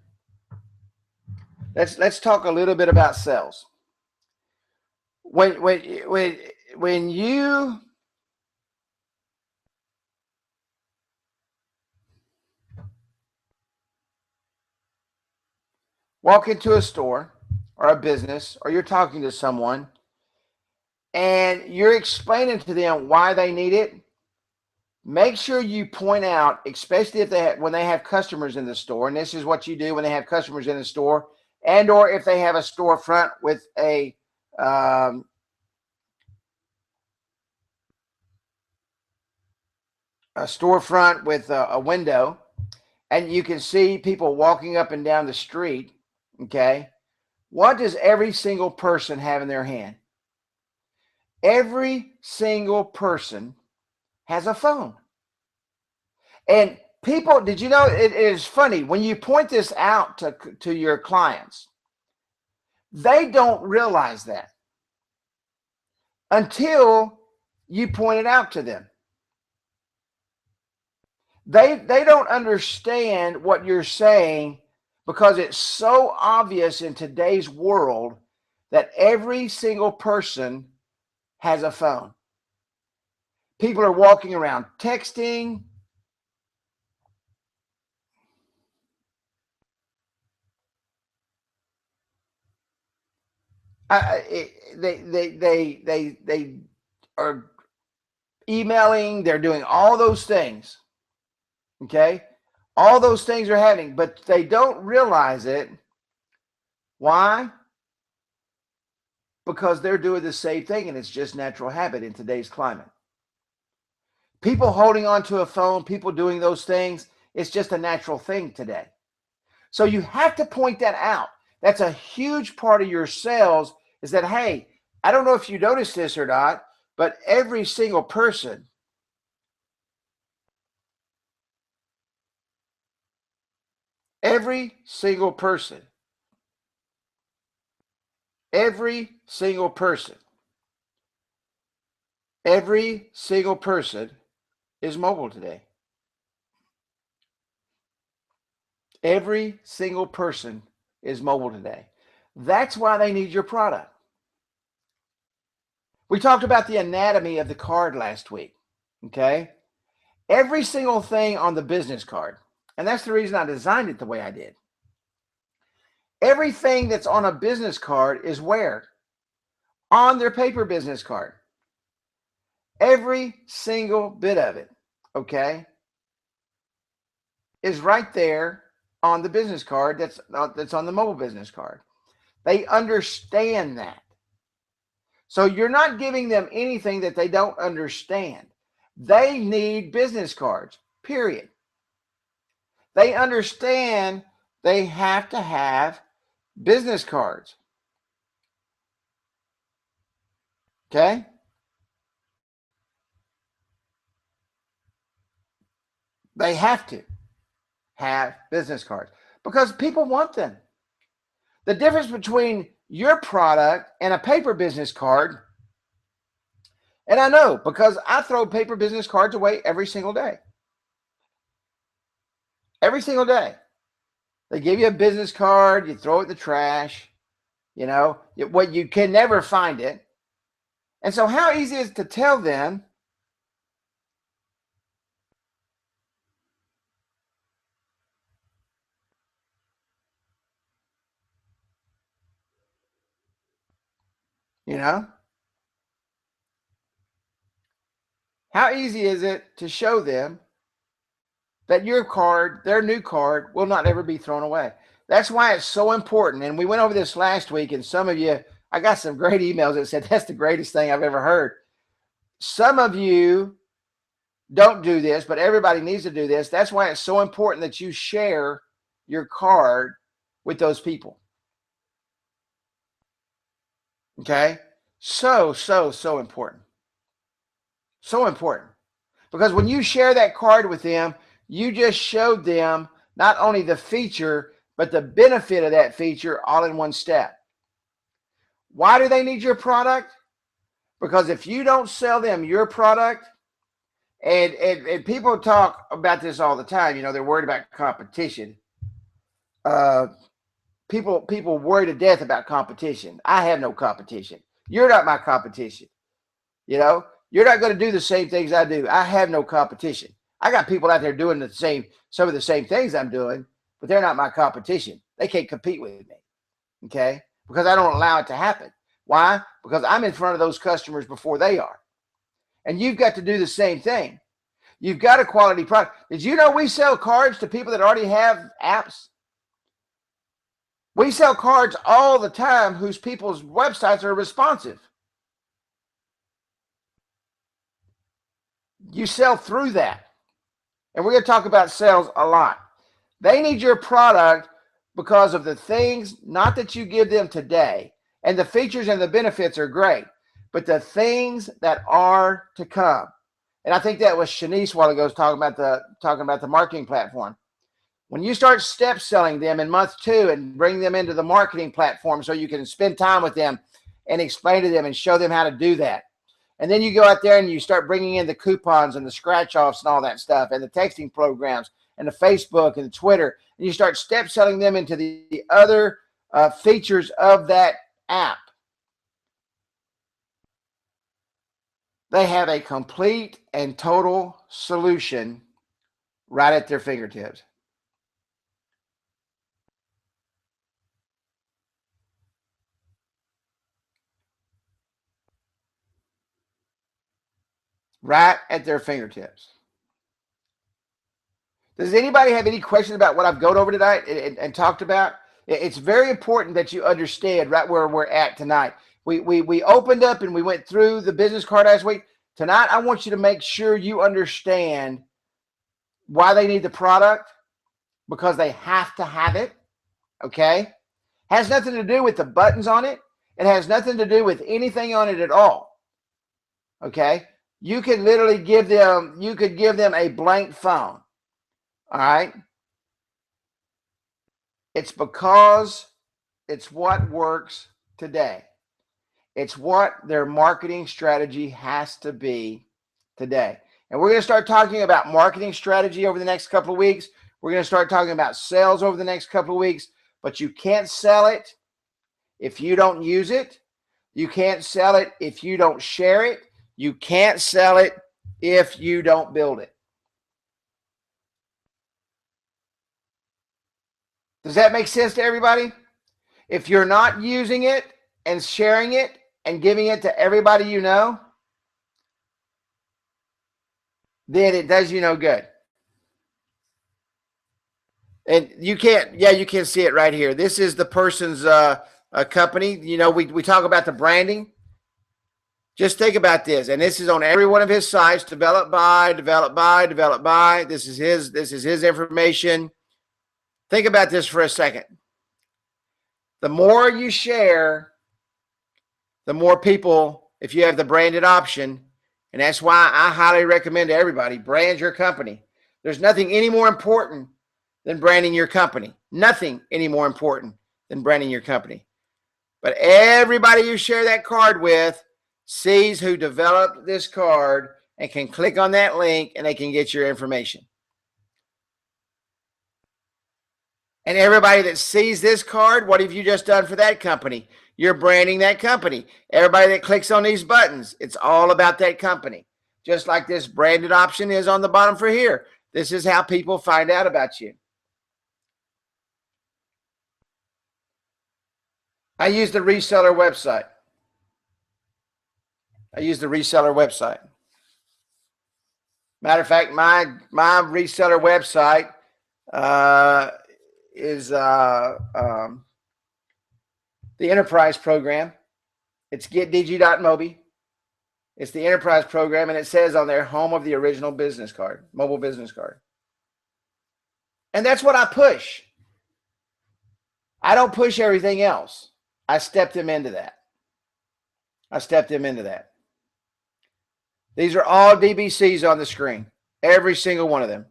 Let's talk a little bit about sales. When you walk into a store or a business, or you're talking to someone and you're explaining to them why they need it, make sure you point out, especially if when they have customers in the store, and this is what you do when they have customers in the store, and or if they have a storefront with um, a storefront with a window, and you can see people walking up and down the street. Okay, what does every single person have in their hand? Every single person has a phone. And people, did you know it is funny when you point this out to your clients, they don't realize that until you point it out to them. They don't understand what you're saying because it's so obvious in today's world that every single person has a phone. People are walking around texting. They are emailing. They're doing all those things. Okay, all those things are happening, but they don't realize it. Why? Because they're doing the same thing, and it's just natural habit in today's climate. People holding on to a phone, people doing those things, it's just a natural thing today. So you have to point that out. That's a huge part of your sales is that, hey, I don't know if you noticed this or not, but every single person, every single person, every single person, every single person is mobile today. Every single person is mobile today. That's why they need your product. We talked about the anatomy of the card last week. Okay. Every single thing on the business card, and that's the reason I designed it the way I did. Everything that's on a business card is where? On their paper business card. Every single bit of it, okay, is right there on the business card that's on the mobile business card. They understand that. So you're not giving them anything that they don't understand. They need business cards, period. They understand they have to have business cards. Okay? They have to have business cards because people want them. The difference between your product and a paper business card, and I know because I throw paper business cards away every single day. Every single day. They give you a business card, you throw it in the trash, what you can never find it. And so how easy is it to tell them, you know? How easy is it to show them that your card, their new card, will not ever be thrown away? That's why it's so important. And we went over this last week, and some of you, I got some great emails that said, that's the greatest thing I've ever heard. Some of you don't do this, but everybody needs to do this. That's why it's so important that you share your card with those people. Okay? So important. So important. Because when you share that card with them, you just showed them not only the feature, but the benefit of that feature all in one step. Why do they need your product? Because if you don't sell them your product, and people talk about this all the time, you know, they're worried about competition. People worry to death about competition. I have no competition. You're not my competition. You know, you're not going to do the same things I do. I have no competition. I got people out there doing some of the same things I'm doing, but they're not my competition. They can't compete with me. Okay. Because I don't allow it to happen. Why? Because I'm in front of those customers before they are. And you've got to do the same thing. You've got a quality product. Did you know we sell cards to people that already have apps? We sell cards all the time whose people's websites are responsive. You sell through that. And we're going to talk about sales a lot. They need your product because of the things, not that you give them today, and the features and the benefits are great, but the things that are to come. And I think that was Shanice a while ago talking about the marketing platform. When you start step selling them in month 2 and bring them into the marketing platform so you can spend time with them and explain to them and show them how to do that. And then you go out there and you start bringing in the coupons and the scratch offs and all that stuff and the texting programs and the Facebook and the Twitter. And you start step selling them into the other features of that app. They have a complete and total solution right at their fingertips. Right at their fingertips. Does anybody have any questions about what I've gone over tonight and talked about? It's very important that you understand right where we're at tonight. We opened up and we went through the business card last week. Tonight, I want you to make sure you understand why they need the product, because they have to have it, okay? Has nothing to do with the buttons on it. It has nothing to do with anything on it at all, okay? You could literally give them a blank phone, all right? It's because it's what works today. It's what their marketing strategy has to be today. And we're going to start talking about marketing strategy over the next couple of weeks. We're going to start talking about sales over the next couple of weeks, but you can't sell it if you don't use it. You can't sell it if you don't share it. You can't sell it if you don't build it. Does that make sense to everybody? If you're not using it and sharing it and giving it to everybody you know, then it does you no good. And you can't, you can see it right here. This is the person's company. You know, we talk about the branding. Just think about this. And this is on every one of his sites, developed by. This is his information. Think about this for a second. The more you share, the more people, if you have the branded option, and that's why I highly recommend to everybody, brand your company. There's nothing any more important than branding your company. Nothing any more important than branding your company. But everybody you share that card with sees who developed this card and can click on that link and they can get your information. And everybody that sees this card, what have you just done for that company? You're branding that company. Everybody that clicks on these buttons, it's all about that company. Just like this branded option is on the bottom for here. This is how people find out about you. I use the reseller website. Matter of fact, my reseller website the enterprise program. It's getdg.mobi. It's the enterprise program, and it says on there, home of the original business card, mobile business card. And that's what I push. I don't push everything else. I stepped them into that. These are all DBCs on the screen, every single one of them.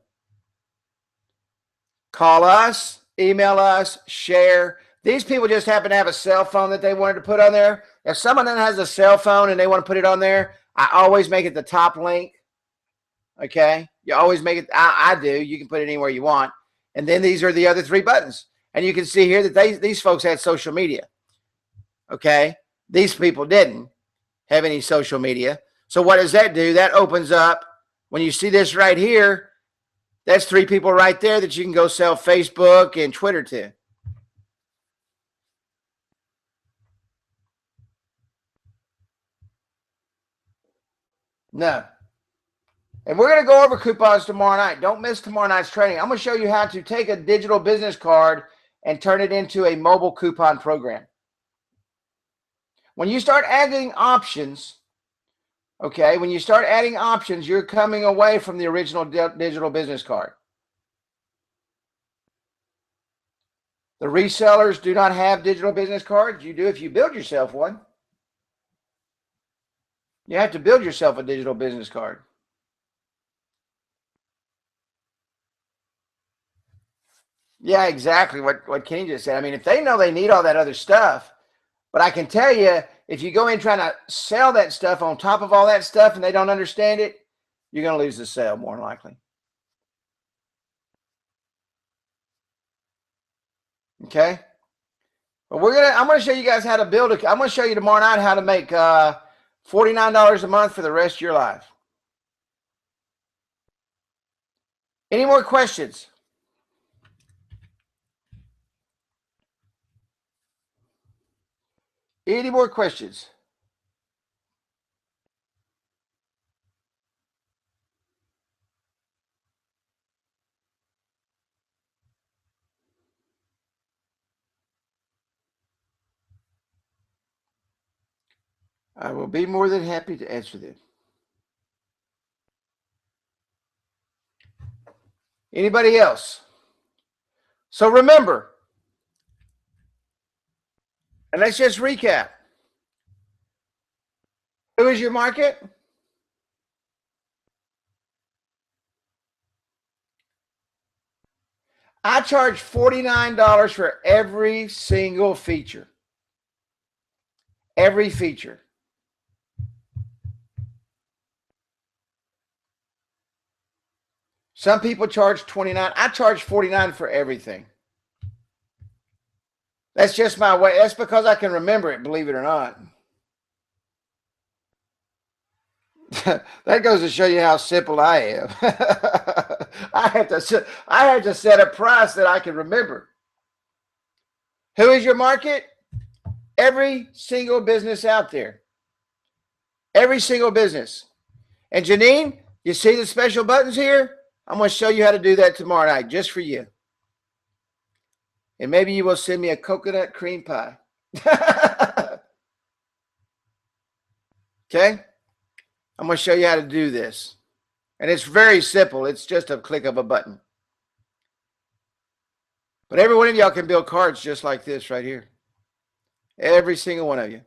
Call us, email us, share. These people just happen to have a cell phone that they wanted to put on there. If someone then has a cell phone and they want to put it on there, I always make it the top link. Okay? You always make it, I do. You can put it anywhere you want. And then these are the other three buttons. And you can see here that these folks had social media. Okay? These people didn't have any social media. So what does that do? That opens up, when you see this right here, that's three people right there that you can go sell Facebook and Twitter to. No. And we're going to go over coupons tomorrow night. Don't miss tomorrow night's training. I'm going to show you how to take a digital business card and turn it into a mobile coupon program. When you start adding options, okay, when you start adding options, you're coming away from the original digital business card. The resellers do not have digital business cards. You do if you build yourself one. You have to build yourself a digital business card. Yeah, exactly what Kenny just said. I mean, if they know they need all that other stuff, but I can tell you, if you go in trying to sell that stuff on top of all that stuff and they don't understand it, you're going to lose the sale more than likely. Okay? But I'm going to show you guys how to build I'm going to show you tomorrow night how to make $49 a month for the rest of your life. Any more questions? Any more questions? I will be more than happy to answer them. Anybody else? So remember, and let's just recap. Who is your market? I charge $49 for every single feature. Every feature. Some people charge $29. I charge $49 for everything. That's just my way. That's because I can remember it, believe it or not. That goes to show you how simple I am. I have to set a price that I can remember. Who is your market? Every single business out there. Every single business. And Janine, you see the special buttons here? I'm going to show you how to do that tomorrow night, just for you. And maybe you will send me a coconut cream pie. Okay? I'm going to show you how to do this. And it's very simple. It's just a click of a button. But every one of y'all can build cards just like this right here. Every single one of you.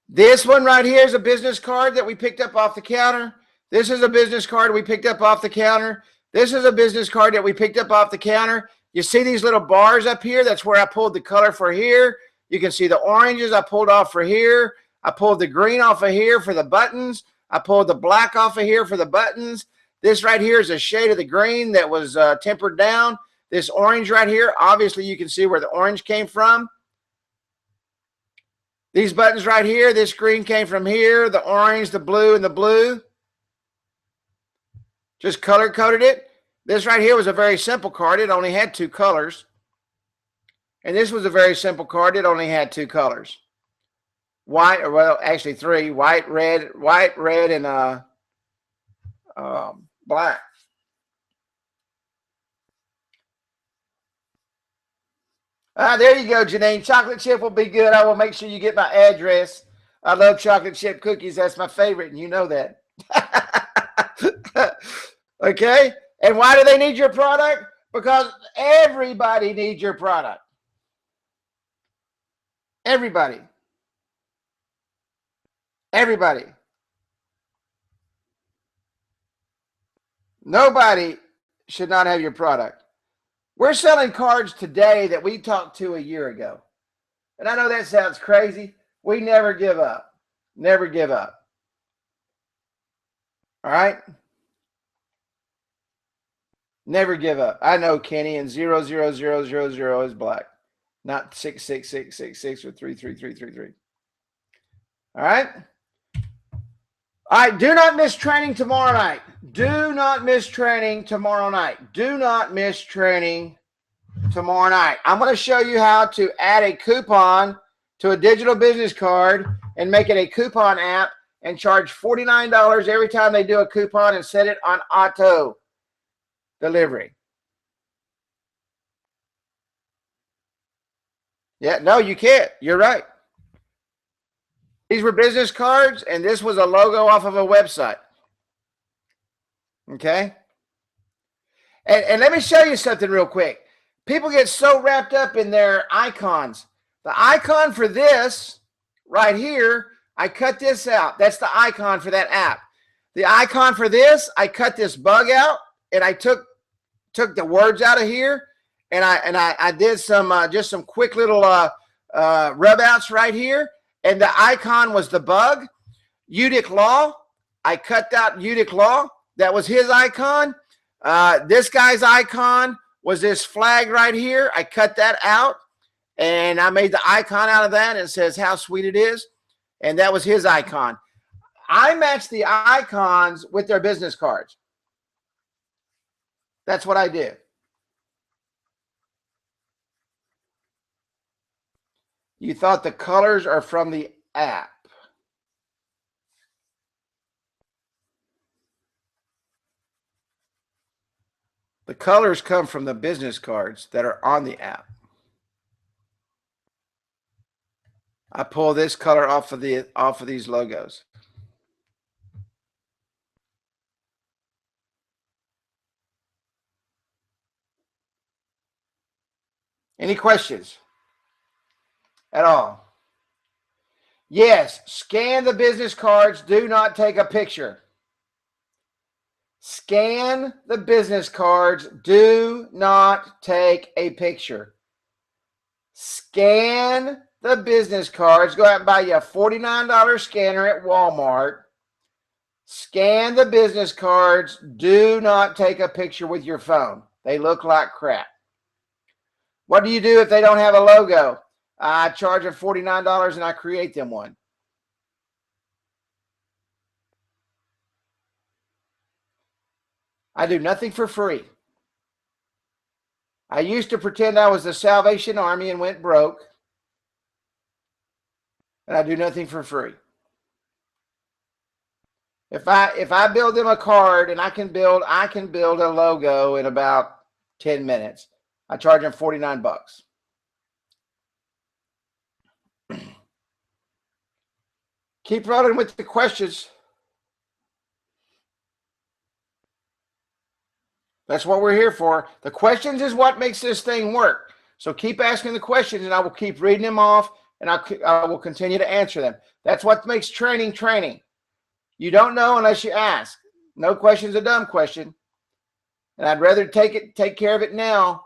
This one right here is a business card that we picked up off the counter. This is a business card we picked up off the counter. This is a business card that we picked up off the counter. You see these little bars up here? That's where I pulled the color for here. You can see the oranges I pulled off for here. I pulled the green off of here for the buttons. I pulled the black off of here for the buttons. This right here is a shade of the green that was tempered down. This orange right here, obviously you can see where the orange came from. These buttons right here, this green came from here, the orange, the blue, and the blue. Just color coded it. This right here was a very simple card. It only had two colors. And this was a very simple card. It only had two colors. White, or well, actually three. White, red, and black. There you go, Janine. Chocolate chip will be good. I will make sure you get my address. I love chocolate chip cookies. That's my favorite, and you know that. Okay? And why do they need your product? Because everybody needs your product. Everybody. Everybody. Nobody should not have your product. We're selling cards today that we talked to a year ago. And I know that sounds crazy. We never give up. Never give up. All right? Never give up. I know, Kenny, and 00000 is black, not 66666 or 33333. All right? All right, do not miss training tomorrow night. Do not miss training tomorrow night. Do not miss training tomorrow night. I'm going to show you how to add a coupon to a digital business card and make it a coupon app and charge $49 every time they do a coupon and set it on auto delivery. Yeah, no, you can't. You're right. These were business cards, and this was a logo off of a website. Okay? And let me show you something real quick. People get so wrapped up in their icons. The icon for this right here, I cut this out. That's the icon for that app. The icon for this, I cut this bug out, and I took the words out of here, and I did some just some quick little rub outs right here, and the icon was the bug. Udic Law, I cut out Udic Law. That was his icon. This guy's icon was this flag right here. I cut that out, and I made the icon out of that, and it says how sweet it is, and that was his icon. I matched the icons with their business cards. That's what I did. You thought the colors are from the app. The colors come from the business cards that are on the app. I pull this color off of these logos. Any questions at all? Yes, scan the business cards. Do not take a picture. Scan the business cards. Do not take a picture. Scan the business cards. Go out and buy you a $49 scanner at Walmart. Scan the business cards. Do not take a picture with your phone. They look like crap. What do you do if they don't have a logo? I charge them $49 and I create them one. I do nothing for free. I used to pretend I was the Salvation Army and went broke. And I do nothing for free. If I build them a card and I can build a logo in about 10 minutes, I charge them $49. Keep running with the questions. That's what we're here for. The questions is what makes this thing work. So keep asking the questions, and I will keep reading them off, and I will continue to answer them. That's what makes training training. You don't know unless you ask. No question's a dumb question. And I'd rather take care of it now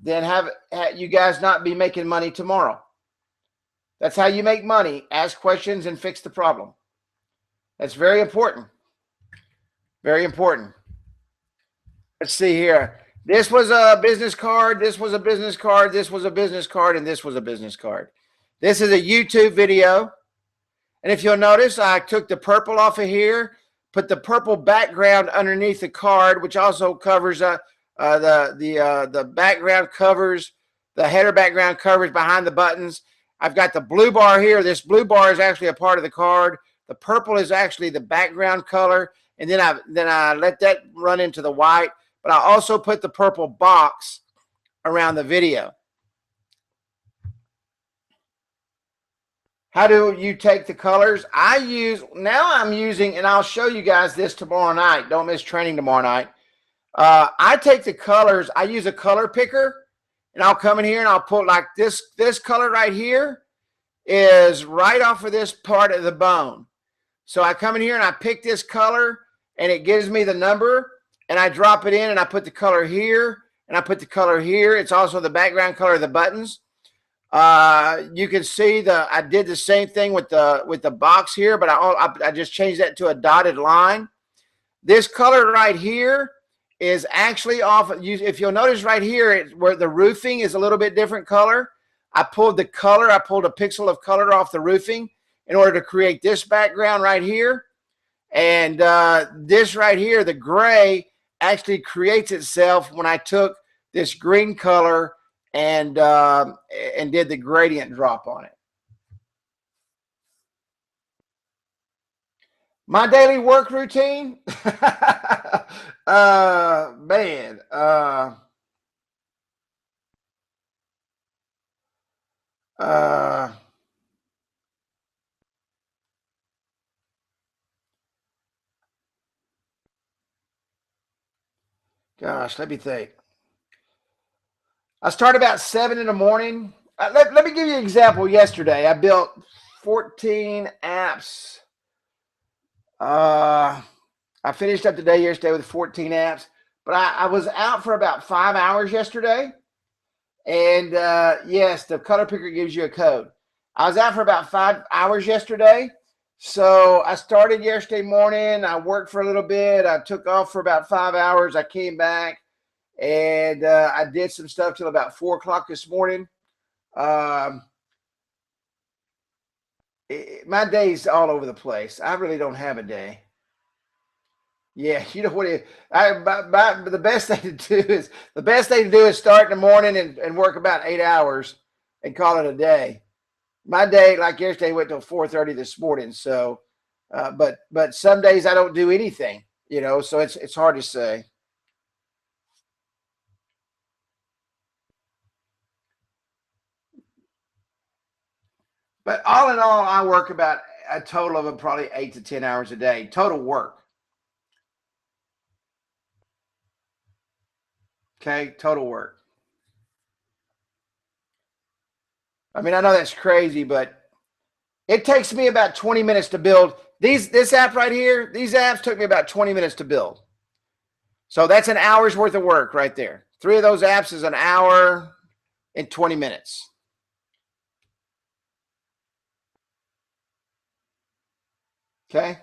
than have you guys not be making money tomorrow. That's how you make money. Ask questions and fix the problem. That's very important. Very important. Let's see here. This was a business card. This was a business card. This was a business card. And this was a business card. This is a YouTube video. And if you'll notice, I took the purple off of here, put the purple background underneath the card, which also covers the background covers, the header background covers behind the buttons. I've got the blue bar here. This blue bar is actually a part of the card. The purple is actually the background color. And then I let that run into the white. But I also put the purple box around the video. How do you take the colors? I'm using, and I'll show you guys this tomorrow night. Don't miss training tomorrow night. I take the colors, I use a color picker, and I'll come in here and I'll put like this color right here is right off of this part of the bone. So I come in here and I pick this color and it gives me the number, and I drop it in and I put the color here and I put the color here. It's also the background color of the buttons. You can see I did the same thing with the box here, but I just changed that to a dotted line. This color right here is actually off. If you'll notice right here, where the roofing is a little bit different color, I pulled a pixel of color off the roofing in order to create this background right here. And this right here, the gray, actually creates itself when I took this green color and did the gradient drop on it. My daily work routine, man. Gosh, let me think. I start about 7 in the morning. Let me give you an example. Yesterday, I built 14 apps. I finished up the day yesterday with 14 apps, but I was out for about 5 hours yesterday. And yes, the color picker gives you a code. I was out for about 5 hours yesterday. So I started yesterday morning. I worked for a little bit. I took off for about 5 hours. I came back and I did some stuff till about 4 o'clock this morning. My day's all over the place. I really don't have a day. Yeah, you know what? The best thing to do is start in the morning and work about 8 hours and call it a day. My day, like yesterday, went till 4:30 this morning. So, but some days I don't do anything. So it's hard to say. But all in all, I work about a total of probably 8 to 10 hours a day total work. Okay, total work. I mean, I know that's crazy, but it takes me about 20 minutes to build this app right here. These apps took me about 20 minutes to build. So that's an hour's worth of work right there. 3 of those apps is an hour and 20 minutes. Okay.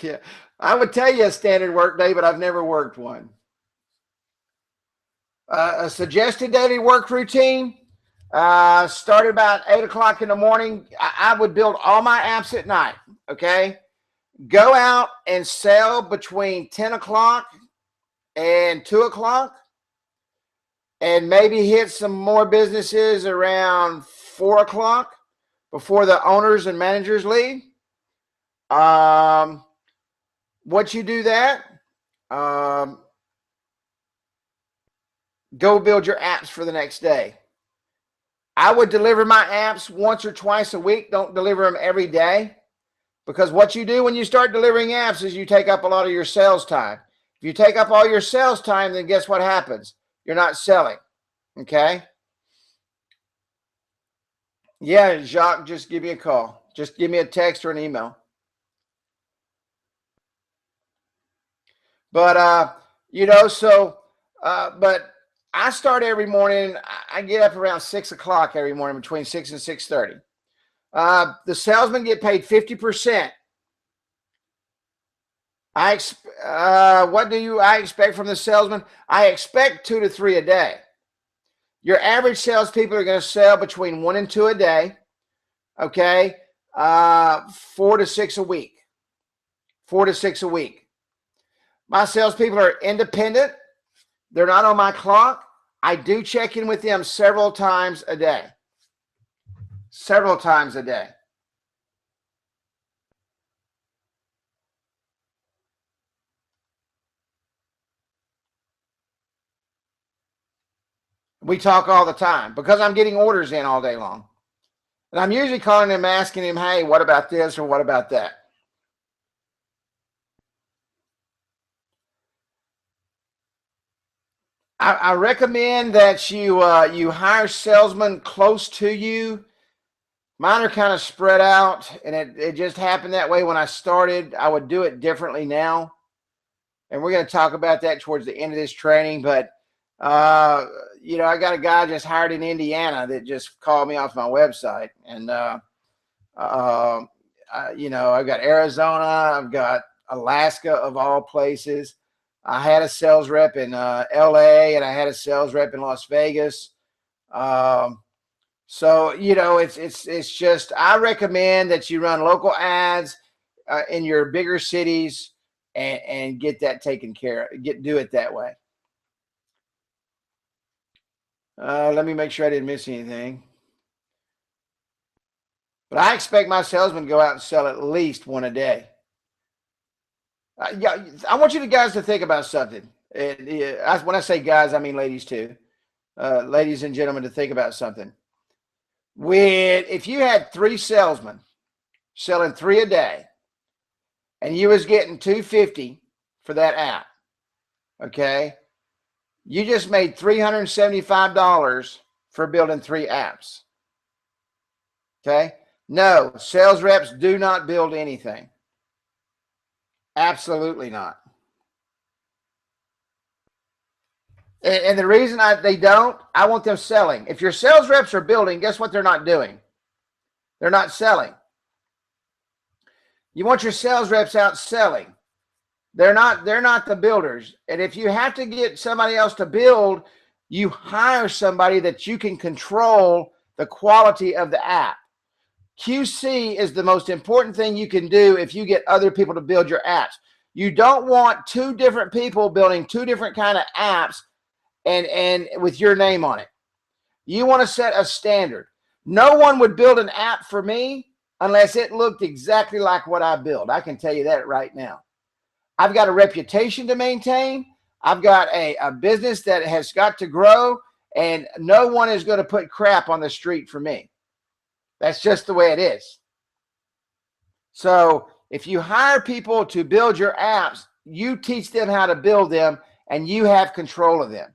Yeah. I would tell you a standard work day, but I've never worked one. A suggested daily work routine started about 8 o'clock in the morning. I would build all my apps at night. Okay. Go out and sell between 10 o'clock and 2 o'clock, and maybe hit some more businesses around 4 o'clock before the owners and managers leave. Once you do that, go build your apps for the next day. I would deliver my apps once or twice a week. Don't deliver them every day, because what you do when you start delivering apps is you take up a lot of your sales time. If you take up all your sales time, then guess what happens? You're not selling. Okay. Yeah, Jacques, just give me a call. Just give me a text or an email. But but I start every morning. I get up around 6 o'clock every morning, between 6 and 6:30. The salesmen get paid 50%. What do I expect from the salesman? I expect 2 to 3 a day. Your average salespeople are going to sell between 1 and 2 a day. Okay, 4 to 6 a week. 4 to 6 a week. My salespeople are independent. They're not on my clock. I do check in with them several times a day. Several times a day. We talk all the time because I'm getting orders in all day long. And I'm usually calling him, asking him, hey, what about this or what about that? I recommend that you hire salesmen close to you. Mine are kind of spread out, and it just happened that way when I started. I would do it differently now. And we're going to talk about that towards the end of this training. But, you know, I got a guy just hired in Indiana that just called me off my website. And, you know, I've got Arizona, I've got Alaska of all places. I had a sales rep in LA, and I had a sales rep in Las Vegas. So, you know, it's just, I recommend that you run local ads in your bigger cities and get that taken care of, do it that way. Let me make sure I didn't miss anything. But I expect my salesmen to go out and sell at least one a day. Yeah, I want you guys to think about something. When I say guys, I mean ladies too. Ladies and gentlemen, to think about something. If you had 3 salesmen selling 3 a day, and you was getting $250 for that app, okay, you just made $375 for building 3 apps. Okay, no, sales reps do not build anything. Absolutely not. And the reason they don't, I want them selling. If your sales reps are building, guess what they're not doing? They're not selling. You want your sales reps out selling. They're not the builders. And if you have to get somebody else to build, you hire somebody that you can control the quality of the app. QC is the most important thing you can do if you get other people to build your apps. You don't want 2 different people building 2 different kind of apps and with your name on it. You want to set a standard. No one would build an app for me unless it looked exactly like what I build. I can tell you that right now. I've got a reputation to maintain. I've got a business that has got to grow, and no one is going to put crap on the street for me. That's just the way it is. So if you hire people to build your apps, you teach them how to build them, and you have control of them.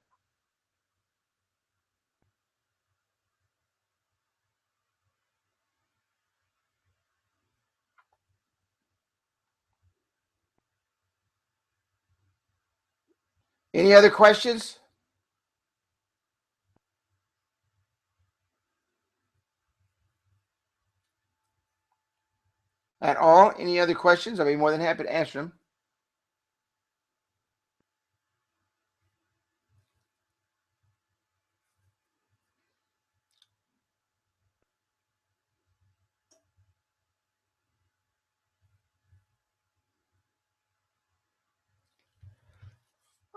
Any other questions? At all? Any other questions? I'll be more than happy to answer them.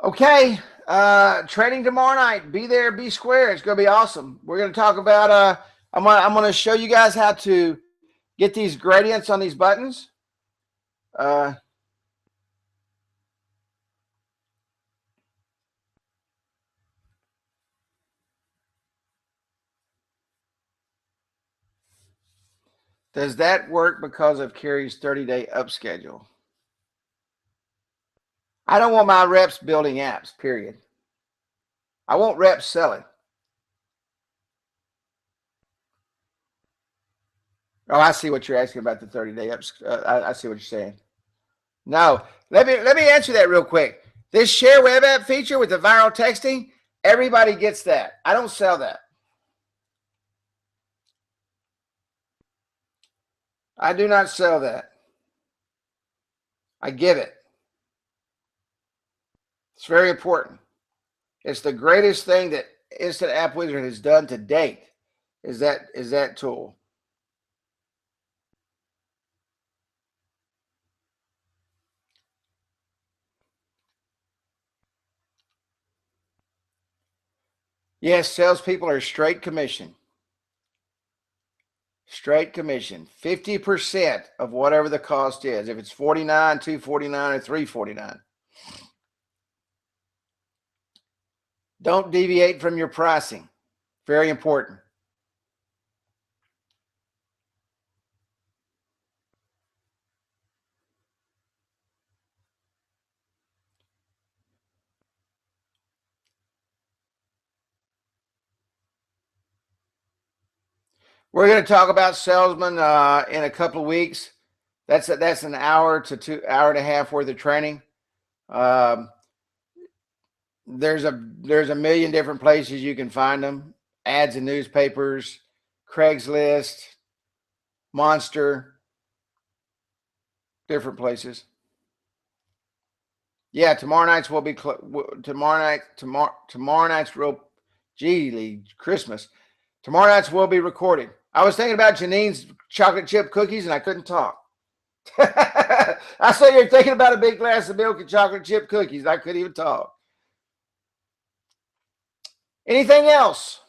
Okay, training tomorrow night. Be there, be square. It's going to be awesome. We're going to talk about. I'm going to show you guys how to get these gradients on these buttons. Does that work because of Kerry's 30-day up schedule? I don't want my reps building apps, period. I want reps selling. Oh, I see what you're asking about the 30-day ups. I see what you're saying. No, let me answer that real quick. This share web app feature with the viral texting, everybody gets that. I don't sell that. I do not sell that. I give it. It's very important. It's the greatest thing that Instant App Wizard has done to date is that tool. Yes, salespeople are straight commission. Straight commission. 50% of whatever the cost is. If it's $49, $249, or $349. Don't deviate from your pricing. Very important. We're going to talk about salesmen in a couple of weeks. That's an hour to 2 hour and a half worth of training. There's a million different places you can find them. Ads in newspapers, Craigslist, Monster, different places. Yeah, tomorrow night's will be tomorrow night's real. Gee, Christmas. Tomorrow night's will be recorded. I was thinking about Janine's chocolate chip cookies and I couldn't talk. I saw you're thinking about a big glass of milk and chocolate chip cookies. I couldn't even talk. Anything else?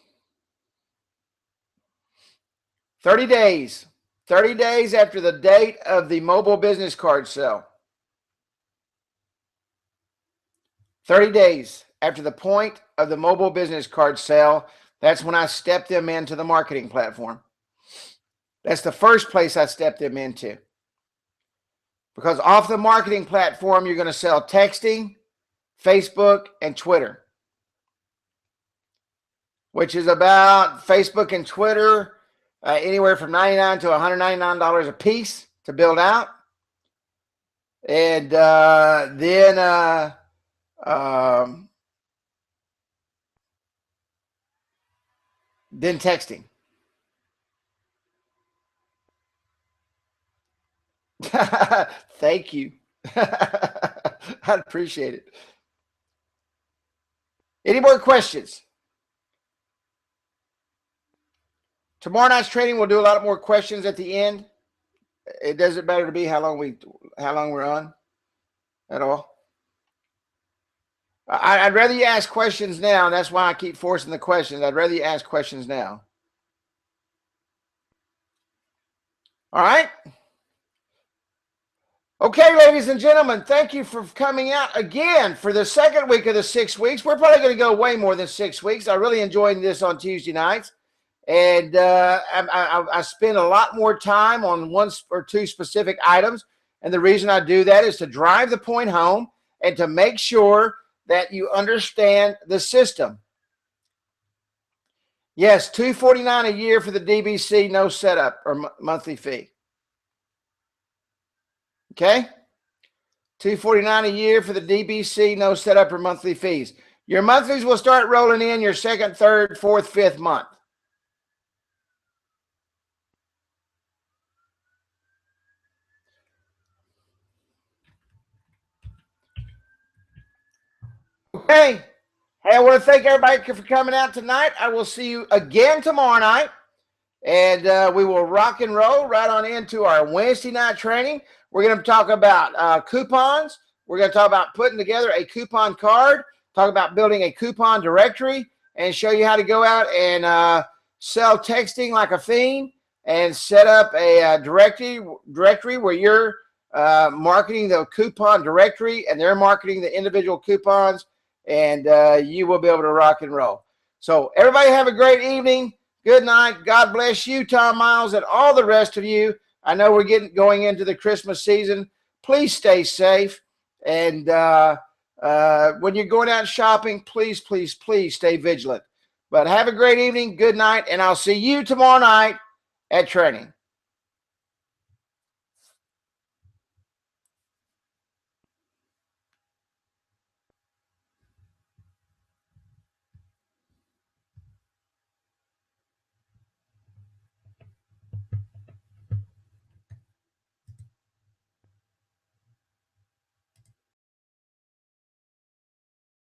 30 days. 30 days after the date of the mobile business card sale. 30 days after the point of the mobile business card sale, that's when I stepped them into the marketing platform. That's the first place I stepped them into. Because off the marketing platform, you're going to sell texting, Facebook, and Twitter. Which is about Facebook and Twitter, anywhere from $99 to $199 a piece to build out. And then texting. Thank you. I appreciate it. Any more questions? Tomorrow night's training, we'll do a lot more questions at the end. It doesn't matter to me how long we're on at all. I'd rather you ask questions now. And that's why I keep forcing the questions. I'd rather you ask questions now. All right. Okay, ladies and gentlemen, thank you for coming out again for the second week of the 6 weeks. We're probably going to go way more than 6 weeks. I really enjoyed this on Tuesday nights. And I spend a lot more time on one or two specific items. And the reason I do that is to drive the point home and to make sure that you understand the system. Yes, $249 a year for the DBC, no setup or monthly fee. Okay? $249 a year for the DBC, no setup or monthly fees. Your monthlies will start rolling in your second, third, fourth, fifth month. Okay. Hey, I want to thank everybody for coming out tonight. I will see you again tomorrow night. And we will rock and roll right on into our Wednesday night training. We're going to talk about coupons. We're going to talk about putting together a coupon card, talk about building a coupon directory, and show you how to go out and sell texting like a fiend and set up a directory where you're marketing the coupon directory and they're marketing the individual coupons, and you will be able to rock and roll. So everybody have a great evening. Good night. God bless you, Tom Miles, and all the rest of you. I know we're going into the Christmas season. Please stay safe. And when you're going out shopping, please, please, please stay vigilant. But have a great evening. Good night. And I'll see you tomorrow night at training.